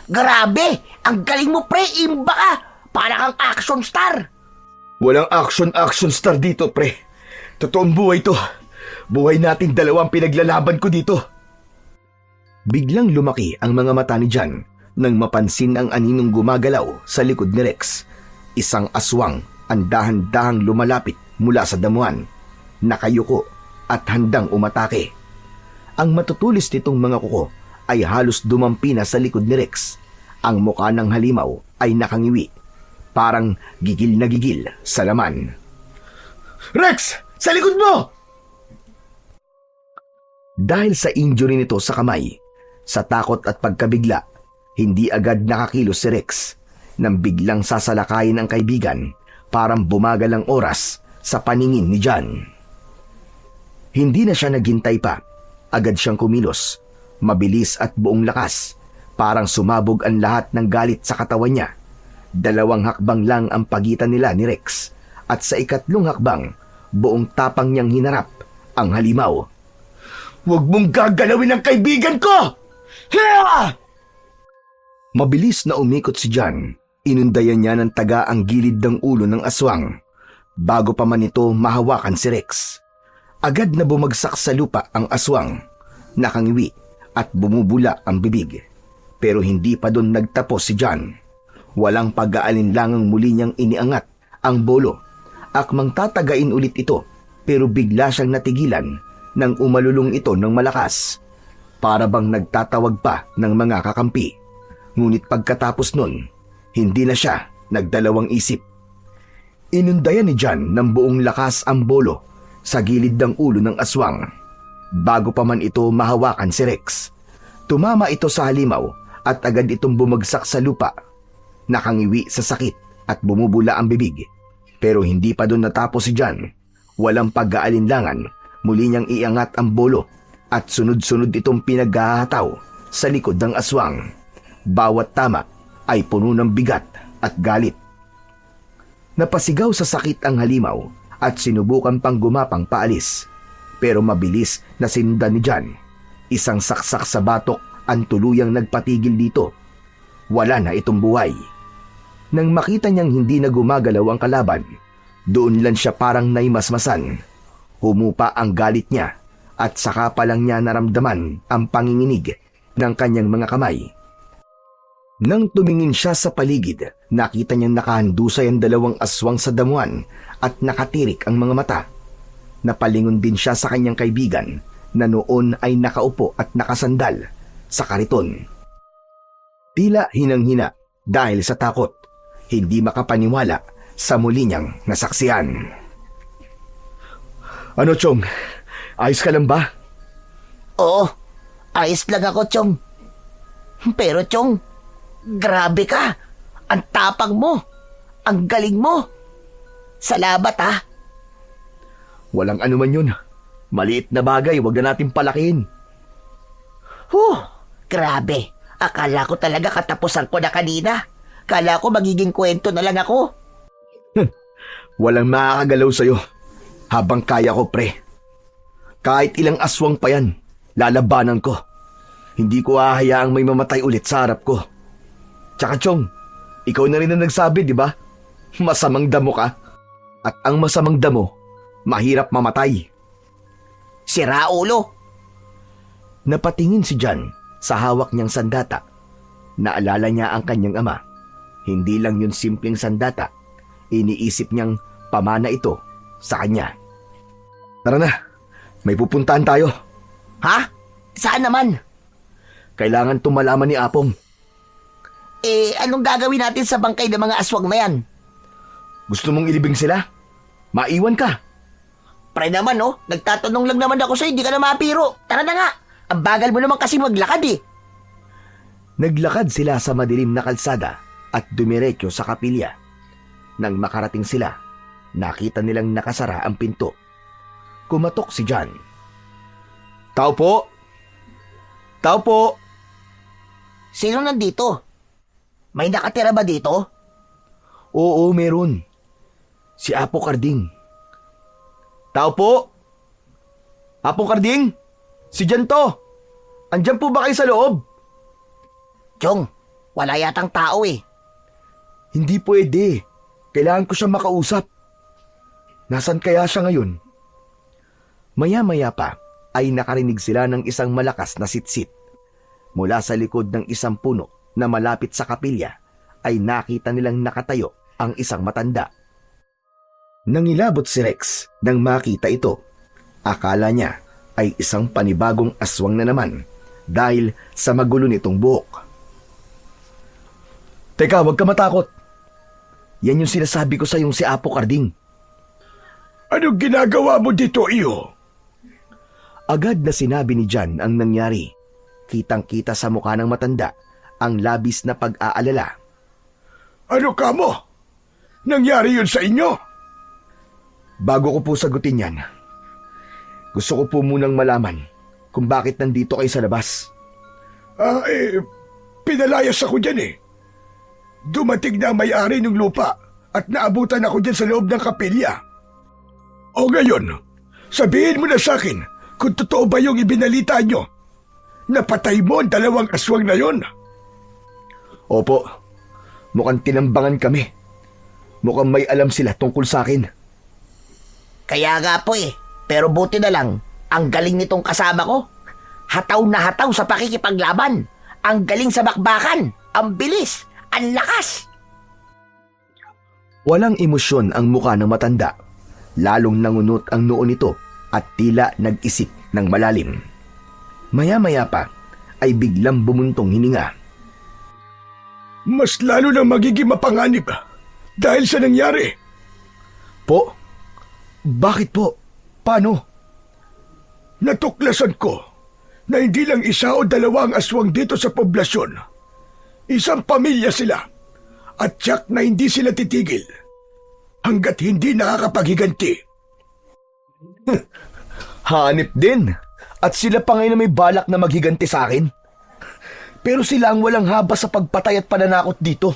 Grabe! Ang galing mo, pre! Imba ka! Para kang action star! Walang action star dito, pre. Totoong buhay to. Buhay nating 2 pinaglalaban ko dito. Biglang lumaki ang mga mata ni Jan nang mapansin ang aninong gumagalaw sa likod ni Rex. Isang aswang ang dahan-dahang lumalapit mula sa damuhan, nakayuko at handang umatake. Ang matutulis nitong mga kuko ay halos dumampi na sa likod ni Rex. Ang mukha ng halimaw ay nakangiwi, parang gigil na gigil sa laman. Rex! Sa likod mo! Dahil sa injury nito sa kamay, sa takot at pagkabigla, hindi agad nakakilos si Rex. Nang biglang sasalakayin ang kaibigan, parang bumagal ang oras sa paningin ni Jan. Hindi na siya naghintay pa. Agad siyang kumilos. Mabilis at buong lakas. Parang sumabog ang lahat ng galit sa katawan niya. 2 hakbang lang ang pagitan nila ni Rex. At sa 3 hakbang, buong tapang niyang hinarap ang halimaw. Huwag mong gagalawin ang kaibigan ko! Hiya! Mabilis na umikot si Jan. Inundayan niya ng taga ang gilid ng ulo ng aswang. Bago pa man ito mahawakan si Rex. Agad na bumagsak sa lupa ang aswang. Nakangiwi at bumubula ang bibig. Pero hindi pa doon nagtapos si Jan. Walang pag-aalinlangang muli niyang iniangat ang bolo. Akmang tatagain ulit ito, pero bigla siyang natigilan nang umalulong ito ng malakas. Para bang nagtatawag pa ng mga kakampi. Ngunit pagkatapos nun, hindi na siya nagdalawang isip. Inundayan ni Jan ng buong lakas ang bolo sa gilid ng ulo ng aswang. Bago pa man ito mahawakan si Rex, tumama ito sa halimaw at agad itong bumagsak sa lupa. Nakangiwi sa sakit at bumubula ang bibig. Pero hindi pa doon natapos si John. Walang pag-aalinlangan, muli niyang iangat ang bolo at sunod-sunod itong pinaghahataw sa likod ng aswang. Bawat tama ay puno ng bigat at galit. Napasigaw sa sakit ang halimaw at sinubukan pang gumapang paalis. Pero mabilis na sinundan ni John. Isang saksak sa batok ang tuluyang nagpatigil dito. Wala na itong buhay. Nang makita niyang hindi na gumagalaw ang kalaban, doon lang siya parang naimasmasan. Humupa ang galit niya at saka pa lang niya naramdaman ang panginginig ng kanyang mga kamay. Nang tumingin siya sa paligid, nakita niyang nakahandusay ang dalawang aswang sa damuhan at nakatirik ang mga mata. Napalingon din siya sa kanyang kaibigan na noon ay nakaupo at nakasandal sa kariton. Tila hinang-hina dahil sa takot, hindi makapaniwala sa muli niyang nasaksihan. Ano, Chong? Ayos ka lang ba? Oo, ayos lang ako, Chong. Pero, Chong, grabe ka. Ang tapang mo. Ang galing mo. Salamat, ha. Walang anuman yun. Maliit na bagay, wag na natin palakihin. Grabe. Akala ko talaga katapusan ko na kanina. Akala ko magiging kwento na lang ako. Walang makakagalaw sa'yo. Habang kaya ko, pre. Kahit ilang aswang pa yan, lalabanan ko. Hindi ko hahayaang may mamatay ulit sa harap ko. Tsaka, Chong, ikaw na rin ang nagsabi, di ba? Masamang damo ka. At ang masamang damo, mahirap mamatay. Sira ulo. Napatingin si John sa hawak niyang sandata. Naalala niya ang kanyang ama. Hindi lang yun simpleng sandata. Iniisip niyang pamana ito sa kanya. Tara na, may pupuntahan tayo. Ha? Saan naman? Kailangan tumalaman ni Apong. Anong gagawin natin sa bangkay ng mga aswang na yan? Gusto mong ilibing sila? Maiwan ka. Pre naman, no? Nagtatanong lang naman ako sa'yo, hindi ka na mapiro. Tara na nga. Ang bagal mo naman kasi maglakad, eh. Naglakad sila sa madilim na kalsada at dumiretso sa kapilya. Nang makarating sila, nakita nilang nakasara ang pinto. Kumatok si John. Tao po! Tao po! Sino nandito? May nakatira ba dito? Oo, meron. Si Apo Karding. Tao po! Apo Karding! Si John to! Andyan po ba kayo sa loob? Chong, wala yatang tao eh. Hindi pwede. Kailangan ko siya makausap. Nasaan kaya siya ngayon? Maya-maya pa ay nakarinig sila ng isang malakas na sitsit. Mula sa likod ng isang puno na malapit sa kapilya ay nakita nilang nakatayo ang isang matanda. Nangilabot si Rex nang makita ito. Akala niya ay isang panibagong aswang na naman dahil sa magulo nitong buhok. Teka, huwag ka matakot. Yan yung sinasabi ko sa yung si Apo Karding. Anong ginagawa mo dito, iyo? Agad na sinabi ni John ang nangyari. Kitang-kita sa mukha ng matanda ang labis na pag-aalala. Ano ka mo? Nangyari yun sa inyo? Bago ko po sagutin yan, gusto ko po munang malaman kung bakit nandito kayo sa labas. Pinalayas ako dyan eh. Dumating na ang may-ari ng lupa at naabutan ako dyan sa loob ng kapilya. O ngayon, sabihin mo na sa akin kung totoo ba yung ibinalita nyo. Napatay mo ang dalawang aswang na yon. Opo, mukhang tinambangan kami. Mukhang may alam sila tungkol sa akin. Kaya nga po eh. Pero buti na lang, ang galing nitong kasama ko. Hataw na hataw sa pakikipaglaban. Ang galing sa bakbakan. Ang bilis. Ang lakas. Walang emosyon ang mukha ng matanda. Lalong nangunot ang noo nito at tila nag-isip ng malalim. Maya-maya pa ay biglang bumuntong hininga. Mas lalo na magiging mapanganib dahil sa nangyari. Po? Bakit po? Paano? Natuklasan ko na hindi lang isa o dalawang aswang dito sa poblasyon. Isang pamilya sila at tiyak na hindi sila titigil. hanggat hindi nakakapaghiganti. Hanip din. At sila pa ngayon na may balak na maghiganti sa akin. Pero sila ang walang habas sa pagpatay at pananakot dito.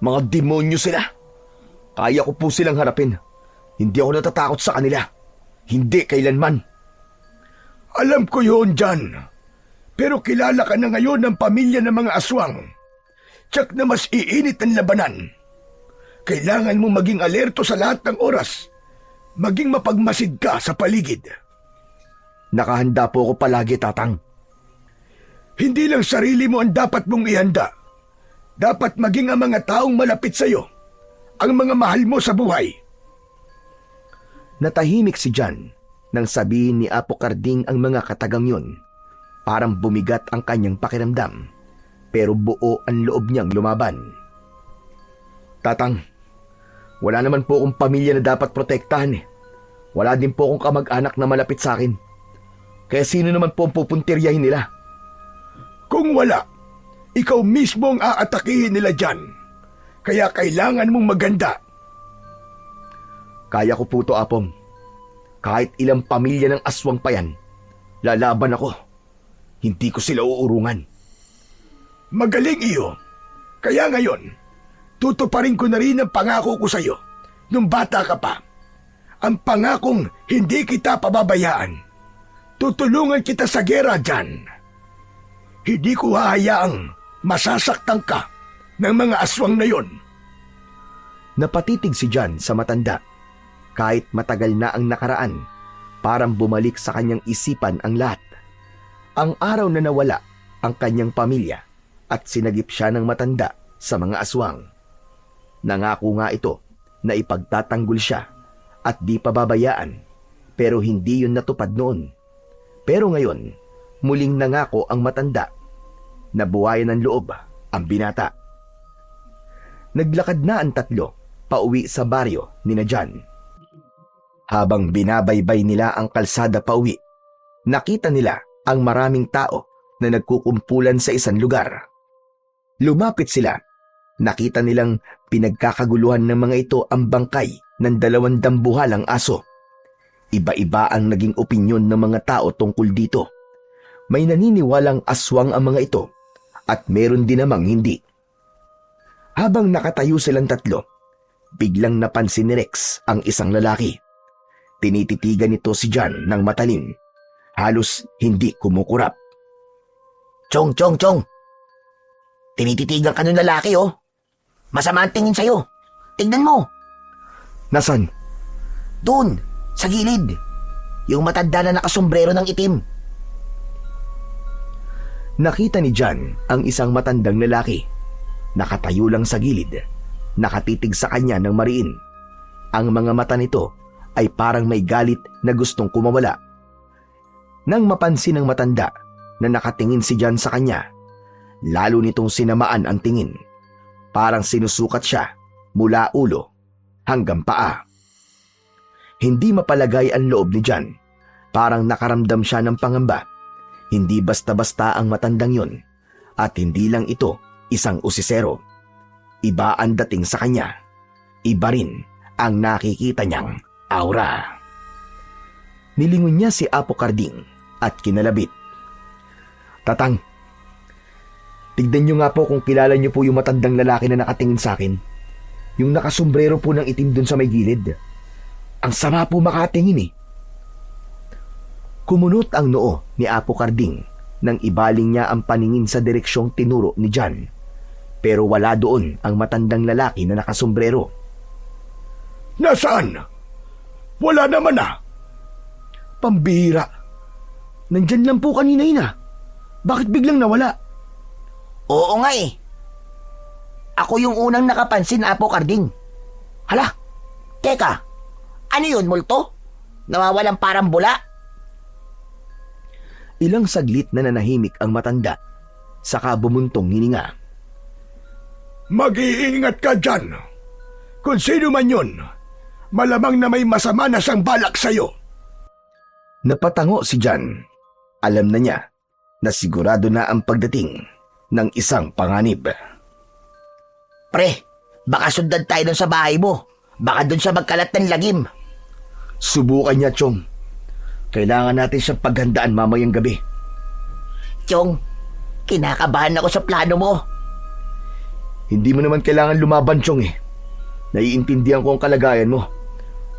Mga demonyo sila. Kaya ko po silang harapin. Hindi ako natatakot sa kanila. Hindi kailanman. Alam ko yun, John. Pero kilala ka na ngayon ng pamilya ng mga aswang. Tsak na mas iinit ang labanan. Kailangan mong maging alerto sa lahat ng oras. Maging mapagmasid ka sa paligid. Nakahanda po ako palagi, Tatang. Hindi lang sarili mo ang dapat mong ihanda. Dapat maging ang mga taong malapit sa iyo, ang mga mahal mo sa buhay. Natahimik si John nang sabihin ni Apo Carding ang mga katagang yun. Parang bumigat ang kanyang pakiramdam, pero buo ang loob niyang lumaban. Tatang, wala naman po akong pamilya na dapat protektahan eh. Wala din po akong kamag-anak na malapit sa akin. Kaya sino naman po ang pupuntiryahin nila? Kung wala, ikaw mismo ang aatakihin nila dyan. Kaya kailangan mong maganda. Kaya ko po to, Apong. Kahit ilang pamilya ng aswang pa yan, lalaban ako. Hindi ko sila uurungan. Magaling iyo. Kaya ngayon, tutuparin ko na rin ang pangako ko sa iyo nung bata ka pa. Ang pangakong hindi kita pababayaan. Tutulungan kita sa gera dyan. Hindi ko hahayaang masasaktan ka ng mga aswang na yon. Napatitig si John sa matanda. Kahit matagal na ang nakaraan, parang bumalik sa kanyang isipan ang lahat. Ang araw na nawala ang kanyang pamilya at sinagip siya ng matanda sa mga aswang. Nangako nga ito na ipagtatanggol siya at di pababayaan, pero hindi yun natupad noon. Pero ngayon, muling nangako ang matanda. Nabuhayan ng loob ang binata. Naglakad na ang tatlo pauwi sa baryo ni na John. Habang binabaybay nila ang kalsada pauwi, nakita nila ang maraming tao na nagkukumpulan sa isang lugar. Lumapit sila. Nakita nilang pinagkakaguluhan ng mga ito ang bangkay ng 2 dambuhalang aso. Iba-iba ang naging opinyon ng mga tao tungkol dito. May naniniwalang aswang ang mga ito at meron din namang hindi. Habang nakatayo silang tatlo, biglang napansin ni Rex ang isang lalaki. Tinititigan nito si John ng matalim. Halos hindi kumukurap. Chong! Tinititigan ka ng lalaki, oh. Masama ang tingin sa'yo. Tignan mo. Nasaan? Doon, sa gilid. Yung matanda na nakasombrero ng itim. Nakita ni John ang isang matandang lalaki. Nakatayo lang sa gilid. Nakatitig sa kanya ng mariin. Ang mga mata nito ay parang may galit na gustong kumawala. Nang mapansin ng matanda na nakatingin si John sa kanya, lalo nitong sinamaan ang tingin. Parang sinusukat siya mula ulo hanggang paa. Hindi mapalagay ang loob ni John. Parang nakaramdam siya ng pangamba. Hindi basta-basta ang matandang yon. At hindi lang ito isang usisero. Iba ang dating sa kanya. Iba rin ang nakikita niyang aura. Nilingon niya si Apo Carding at kinalabit. Tatang, tignan niyo nga po kung kilala niyo po yung matandang lalaki na nakatingin sa akin. Yung nakasombrero po ng itim dun sa may gilid. Ang sama po makatingin eh. Kumunot ang noo ni Apo Carding nang ibaling niya ang paningin sa direksyong tinuro ni John. Pero wala doon ang matandang lalaki na nakasombrero. Nasaan? Wala naman ah. Pambihira. Nandyan lang po kanina. Bakit biglang nawala? Oo nga eh. Ako yung unang nakapansin, Apo Carding. Hala, teka, ano yun, multo? Nawawalang parang bula? Ilang saglit na nanahimik ang matanda, saka bumuntong hininga. Mag-iingat ka dyan. Kung sino man yun, malamang na may masama na siyang balak sa'yo. Napatango si John. Alam na niya na sigurado na ang pagdating ng isang panganib. Pre, baka sundan tayo dun sa bahay mo. Baka doon siya magkalat ng lagim. Subukan niya, Chong. Kailangan natin siyang paghandaan mamayang gabi. Chong, kinakabahan ako sa plano mo. Hindi mo naman kailangan lumaban, Chong eh. Naiintindihan ko ang kalagayan mo.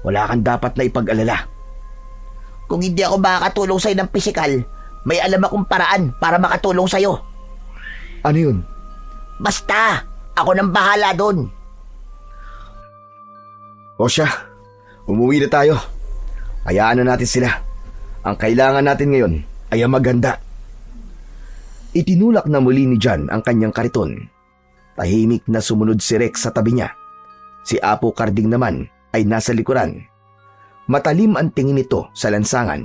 Wala kang dapat na ipag-alala. Kung hindi ako makakatulong sa'yo ng pisikal, may alam akong paraan para makatulong sa'yo. Ano yun? Basta, ako nang bahala doon. O siya, umuwi na tayo. Hayaan na natin sila. Ang kailangan natin ngayon ay ang maganda. Itinulak na muli ni John ang kanyang kariton. Tahimik na sumunod si Rex sa tabi niya. Si Apo Karding naman ay nasa likuran. Matalim ang tingin nito sa lansangan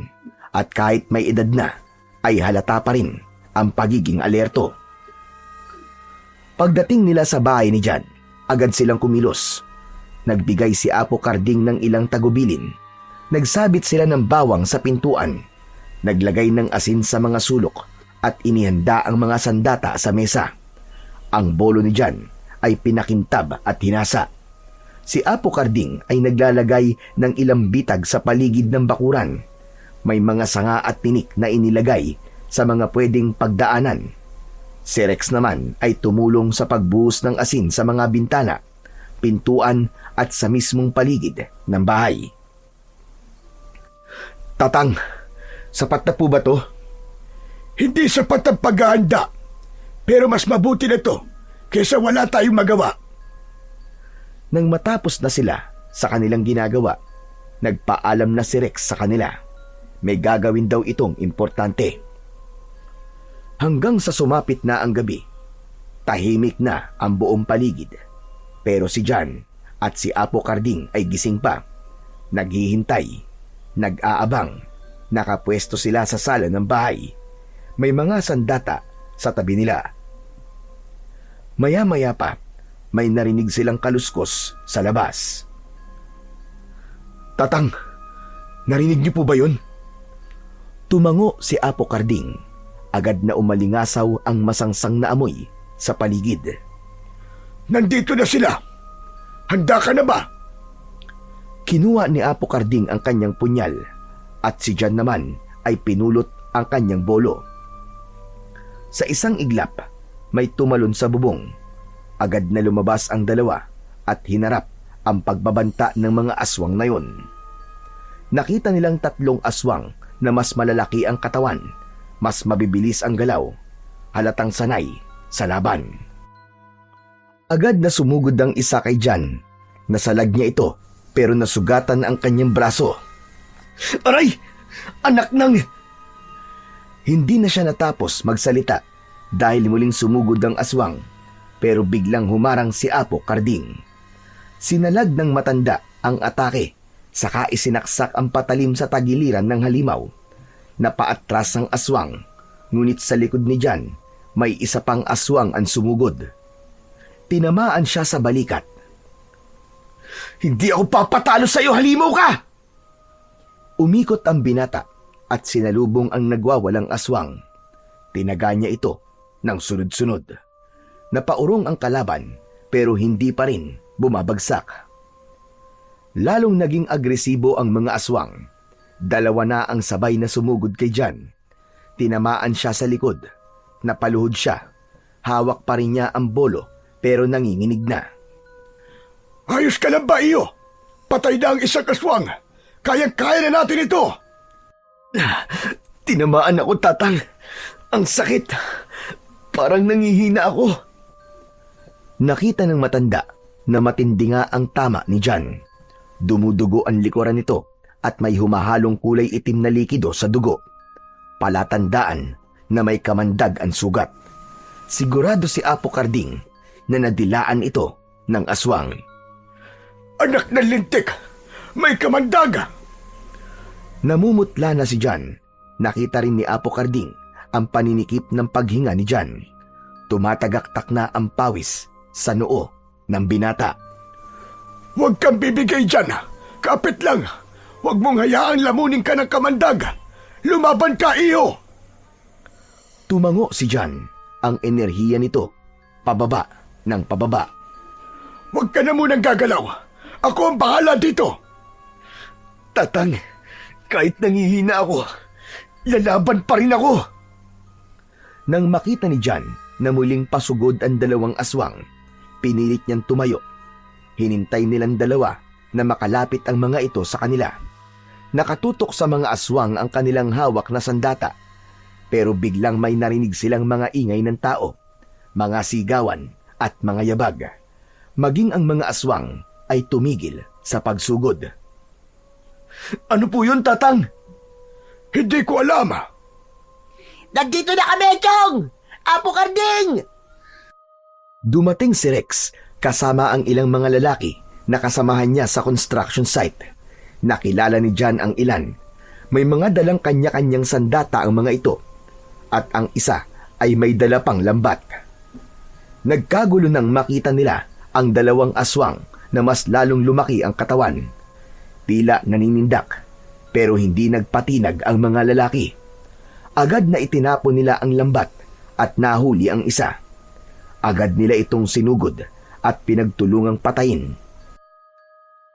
at kahit may edad na, ay halata pa rin ang pagiging alerto. Pagdating nila sa bahay ni John, agad silang kumilos. Nagbigay si Apo Karding ng ilang tagubilin. Nagsabit sila ng bawang sa pintuan. Naglagay ng asin sa mga sulok at inihanda ang mga sandata sa mesa. Ang bolo ni John ay pinakintab at hinasa. Si Apo Karding ay naglalagay ng ilang bitag sa paligid ng bakuran. May mga sanga at tinik na inilagay sa mga pwedeng pagdaanan. Si Rex naman ay tumulong sa pagbuhos ng asin sa mga bintana, pintuan at sa mismong paligid ng bahay. Tatang, sapat na po ba to? Hindi sapat ang paghahanda. Pero mas mabuti na to kaysa wala tayong magawa. Nang matapos na sila sa kanilang ginagawa, nagpaalam na si Rex sa kanila. May gagawin daw itong importante. Hanggang sa sumapit na ang gabi, tahimik na ang buong paligid. Pero si John at si Apo Karding ay gising pa. Naghihintay, nag-aabang, nakapwesto sila sa sala ng bahay. May mga sandata sa tabi nila. Maya-maya pa, may narinig silang kaluskos sa labas. Tatang, narinig niyo po ba yun? Tumango si Apo Karding. Agad na umalingasaw ang masangsang na amoy sa paligid. Nandito na sila. Handa ka na ba? Kinuha ni Apo Karding ang kanyang punyal at si John naman ay pinulot ang kanyang bolo. Sa isang iglap, may tumalon sa bubong. Agad na lumabas ang dalawa at hinarap ang pagbabanta ng mga aswang na yun. Nakita nilang 3 aswang na mas malalaki ang katawan, mas mabibilis ang galaw, halatang sanay sa laban. Agad na sumugod ang isa kay John. Nasalag niya ito pero nasugatan ang kanyang braso. Aray! Anak ng... Hindi na siya natapos magsalita dahil muling sumugod ang aswang. Pero biglang humarang si Apo Karding. Sinalag ng matanda ang atake, saka isinaksak ang patalim sa tagiliran ng halimaw. Napaatras ang aswang, ngunit sa likod ni John, may isa pang aswang ang sumugod. Tinamaan siya sa balikat. Hindi ako papatalo sa iyo, halimaw ka! Umikot ang binata at sinalubong ang nagwawalang aswang. Tinaga niya ito ng sunod-sunod. Napaurong ang kalaban pero hindi pa rin bumabagsak. Lalong naging agresibo ang mga aswang. 2 na ang sabay na sumugod kay John. Tinamaan siya sa likod. Napaluhod siya. Hawak pa rin niya ang bolo pero nanginginig na. Ayos ka lang ba iyo? Patay na ang isang aswang. Kayang-kaya na natin ito. Tinamaan ako, tatang. Ang sakit. Parang nangihina ako. Nakita ng matanda na matindi nga ang tama ni John. Dumudugo ang likuran nito at may humahalong kulay itim na likido sa dugo. Palatandaan na may kamandag ang sugat. Sigurado si Apo Karding na nadilaan ito ng aswang. Anak ng lintik! May kamandag! Namumutla na si John. Nakita rin ni Apo Karding ang paninikip ng paghinga ni John. Tumatagaktak na ang pawis sa noo ng binata. Huwag kang bibigay dyan. Kapit lang. Huwag mong hayaang lamunin ka ng kamandag. Lumaban ka, iyo! Tumango si John. Ang enerhiya nito, pababa ng pababa. Huwag ka na munang gagalaw. Ako ang bahala dito. Tatang, kahit nangihina ako, lalaban pa rin ako. Nang makita ni John na muling pasugod ang dalawang aswang, pinilit niyang tumayo. Hinintay nilang dalawa na makalapit ang mga ito sa kanila. Nakatutok sa mga aswang ang kanilang hawak na sandata, pero biglang may narinig silang mga ingay ng tao, mga sigawan at mga yabag. Maging ang mga aswang ay tumigil sa pagsugod. Ano po yun, Tatang? Hindi ko alam. Nandito na kami, Chong! Apo Karding! Dumating si Rex kasama ang ilang mga lalaki na kasamahan niya sa construction site. Nakilala ni John ang ilan. May mga dalang kanya-kanyang sandata ang mga ito, at ang isa ay may dala pang lambat. Nagkagulo nang makita nila ang dalawang aswang na mas lalong lumaki ang katawan. Tila naninindak, pero hindi nagpatinag ang mga lalaki. Agad na itinapon nila ang lambat at nahuli ang isa. Agad nila itong sinugod at pinagtulungang patayin.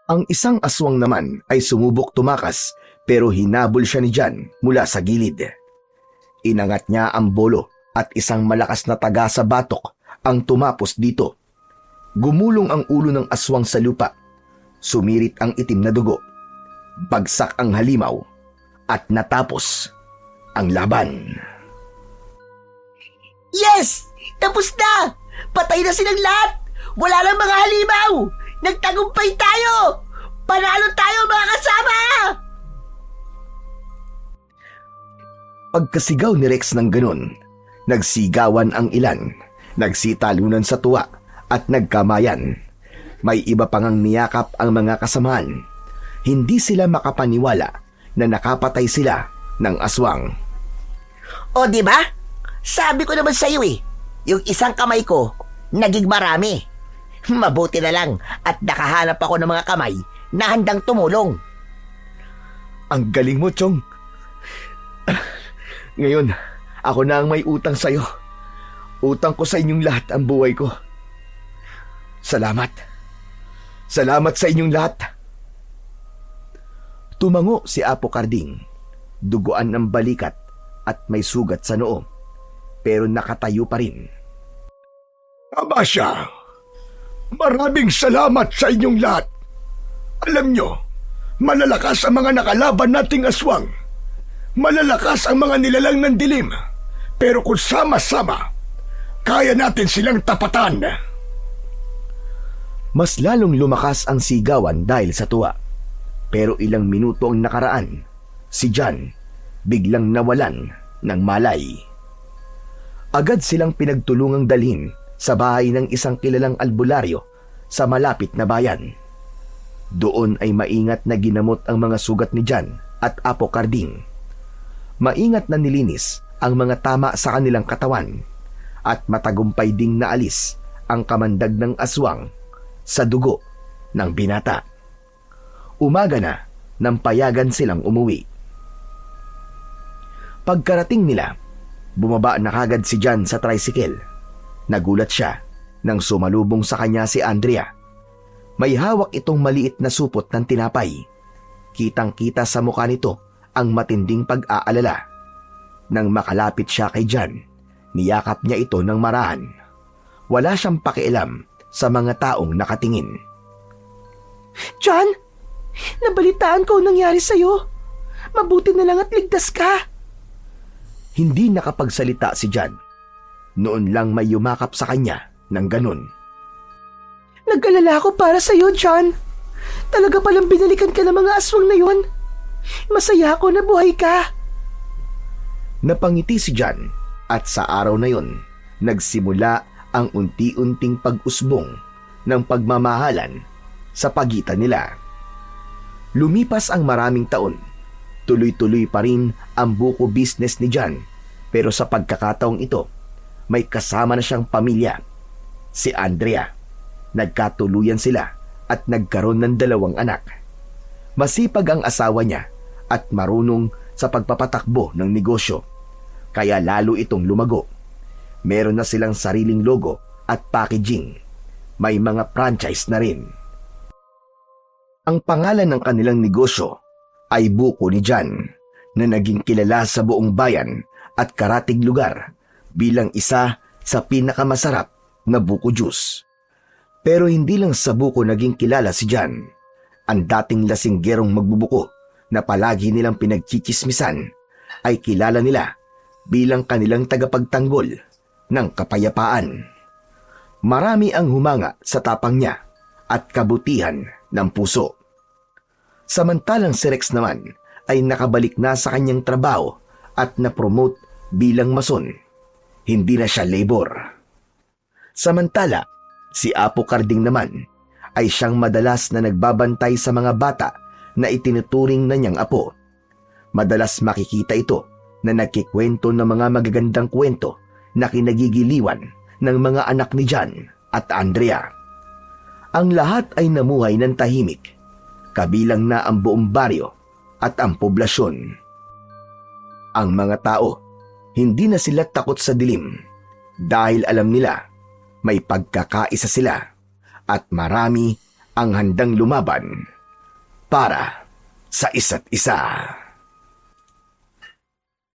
Ang isang aswang naman ay sumubok tumakas, pero hinabol siya ni John mula sa gilid. Inangat niya ang bolo at isang malakas na taga sa batok ang tumapos dito. Gumulong ang ulo ng aswang sa lupa. Sumirit ang itim na dugo. Bagsak ang halimaw at natapos ang laban. Yes! Tapos na! Patay na silang lahat! Wala lang mga halimaw! Nagtagumpay tayo! Panalo tayo, mga kasama! Pagkasigaw ni Rex ng ganun, nagsigawan ang ilan, nagsitalunan sa tuwa at nagkamayan. May iba pang ang niyakap ang mga kasamahan. Hindi sila makapaniwala na nakapatay sila ng aswang. O, di ba? Sabi ko naman sa iyo yung isang kamay ko, naging marami. Mabuti na lang at nakahanap ako ng mga kamay na handang tumulong. Ang galing mo, Chong. Ngayon, ako na ang may utang sa'yo. Utang ko sa inyong lahat ang buhay ko. Salamat. Salamat sa inyong lahat. Tumango si Apo Karding. Duguan ng balikat at may sugat sa noo, pero nakatayo pa rin. Abasya, maraming salamat sa inyong lahat. Alam nyo, malalakas ang mga nakalaban nating aswang. Malalakas ang mga nilalang ng dilim. Pero kung sama-sama, kaya natin silang tapatan. Mas lalong lumakas ang sigawan dahil sa tuwa. Pero ilang minuto ang nakaraan, si John biglang nawalan ng malay. Agad silang pinagtulungang dalhin sa bahay ng isang kilalang albularyo sa malapit na bayan. Doon ay maingat na ginamot ang mga sugat ni John at Apo Karding. Maingat na nilinis ang mga tama sa kanilang katawan at matagumpay ding naalis ang kamandag ng aswang sa dugo ng binata. Umaga na nang payagan silang umuwi. Pagkarating nila, bumaba na kagad si John sa tricycle. Nagulat siya nang sumalubong sa kanya si Andrea. May hawak itong maliit na supot ng tinapay. Kitang-kita sa mukha nito ang matinding pag-aalala. Nang makalapit siya kay John, niyakap niya ito ng marahan. Wala siyang pakialam sa mga taong nakatingin. John, nabalitaan ko ang nangyari sa'yo. Mabuti na lang at ligtas ka. Hindi nakapagsalita si John. Noon lang may yumakap sa kanya ng ganun. Nag-alala ako para sa'yo, John. Talaga palang binalikan ka ng mga aswang na yon. Masaya ako na buhay ka. Napangiti si John at sa araw na yon, nagsimula ang unti-unting pag-usbong ng pagmamahalan sa pagitan nila. Lumipas ang maraming taon. Tuloy-tuloy pa rin ang buko business ni John, pero sa pagkakataong ito, may kasama na siyang pamilya, si Andrea. Nagkatuluyan sila at nagkaroon ng 2 anak. Masipag ang asawa niya at marunong sa pagpapatakbo ng negosyo, kaya lalo itong lumago. Meron na silang sariling logo at packaging. May mga franchise na rin. Ang pangalan ng kanilang negosyo ay Buko ni Jan, na naging kilala sa buong bayan at karatig lugar bilang isa sa pinakamasarap na buko juice. Pero hindi lang sa buko naging kilala si Jan. Ang dating lasinggerong magbubuko na palagi nilang pinagchichismisan ay kilala nila bilang kanilang tagapagtanggol ng kapayapaan. Marami ang humanga sa tapang niya at kabutihan ng puso. Samantalang si Rex naman ay nakabalik na sa kanyang trabaho at na-promote bilang mason. Hindi na siya labor. Samantala, si Apo Karding naman ay siyang madalas na nagbabantay sa mga bata na itinuturing na niyang apo. Madalas makikita ito na nagkikwento ng mga magagandang kwento na kinagigiliwan ng mga anak ni Jan at Andrea. Ang lahat ay namuhay ng tahimik, kabilang na ang buong baryo at ang poblasyon. Ang mga tao, hindi na sila takot sa dilim dahil alam nila may pagkakaisa sila at marami ang handang lumaban para sa isa't isa.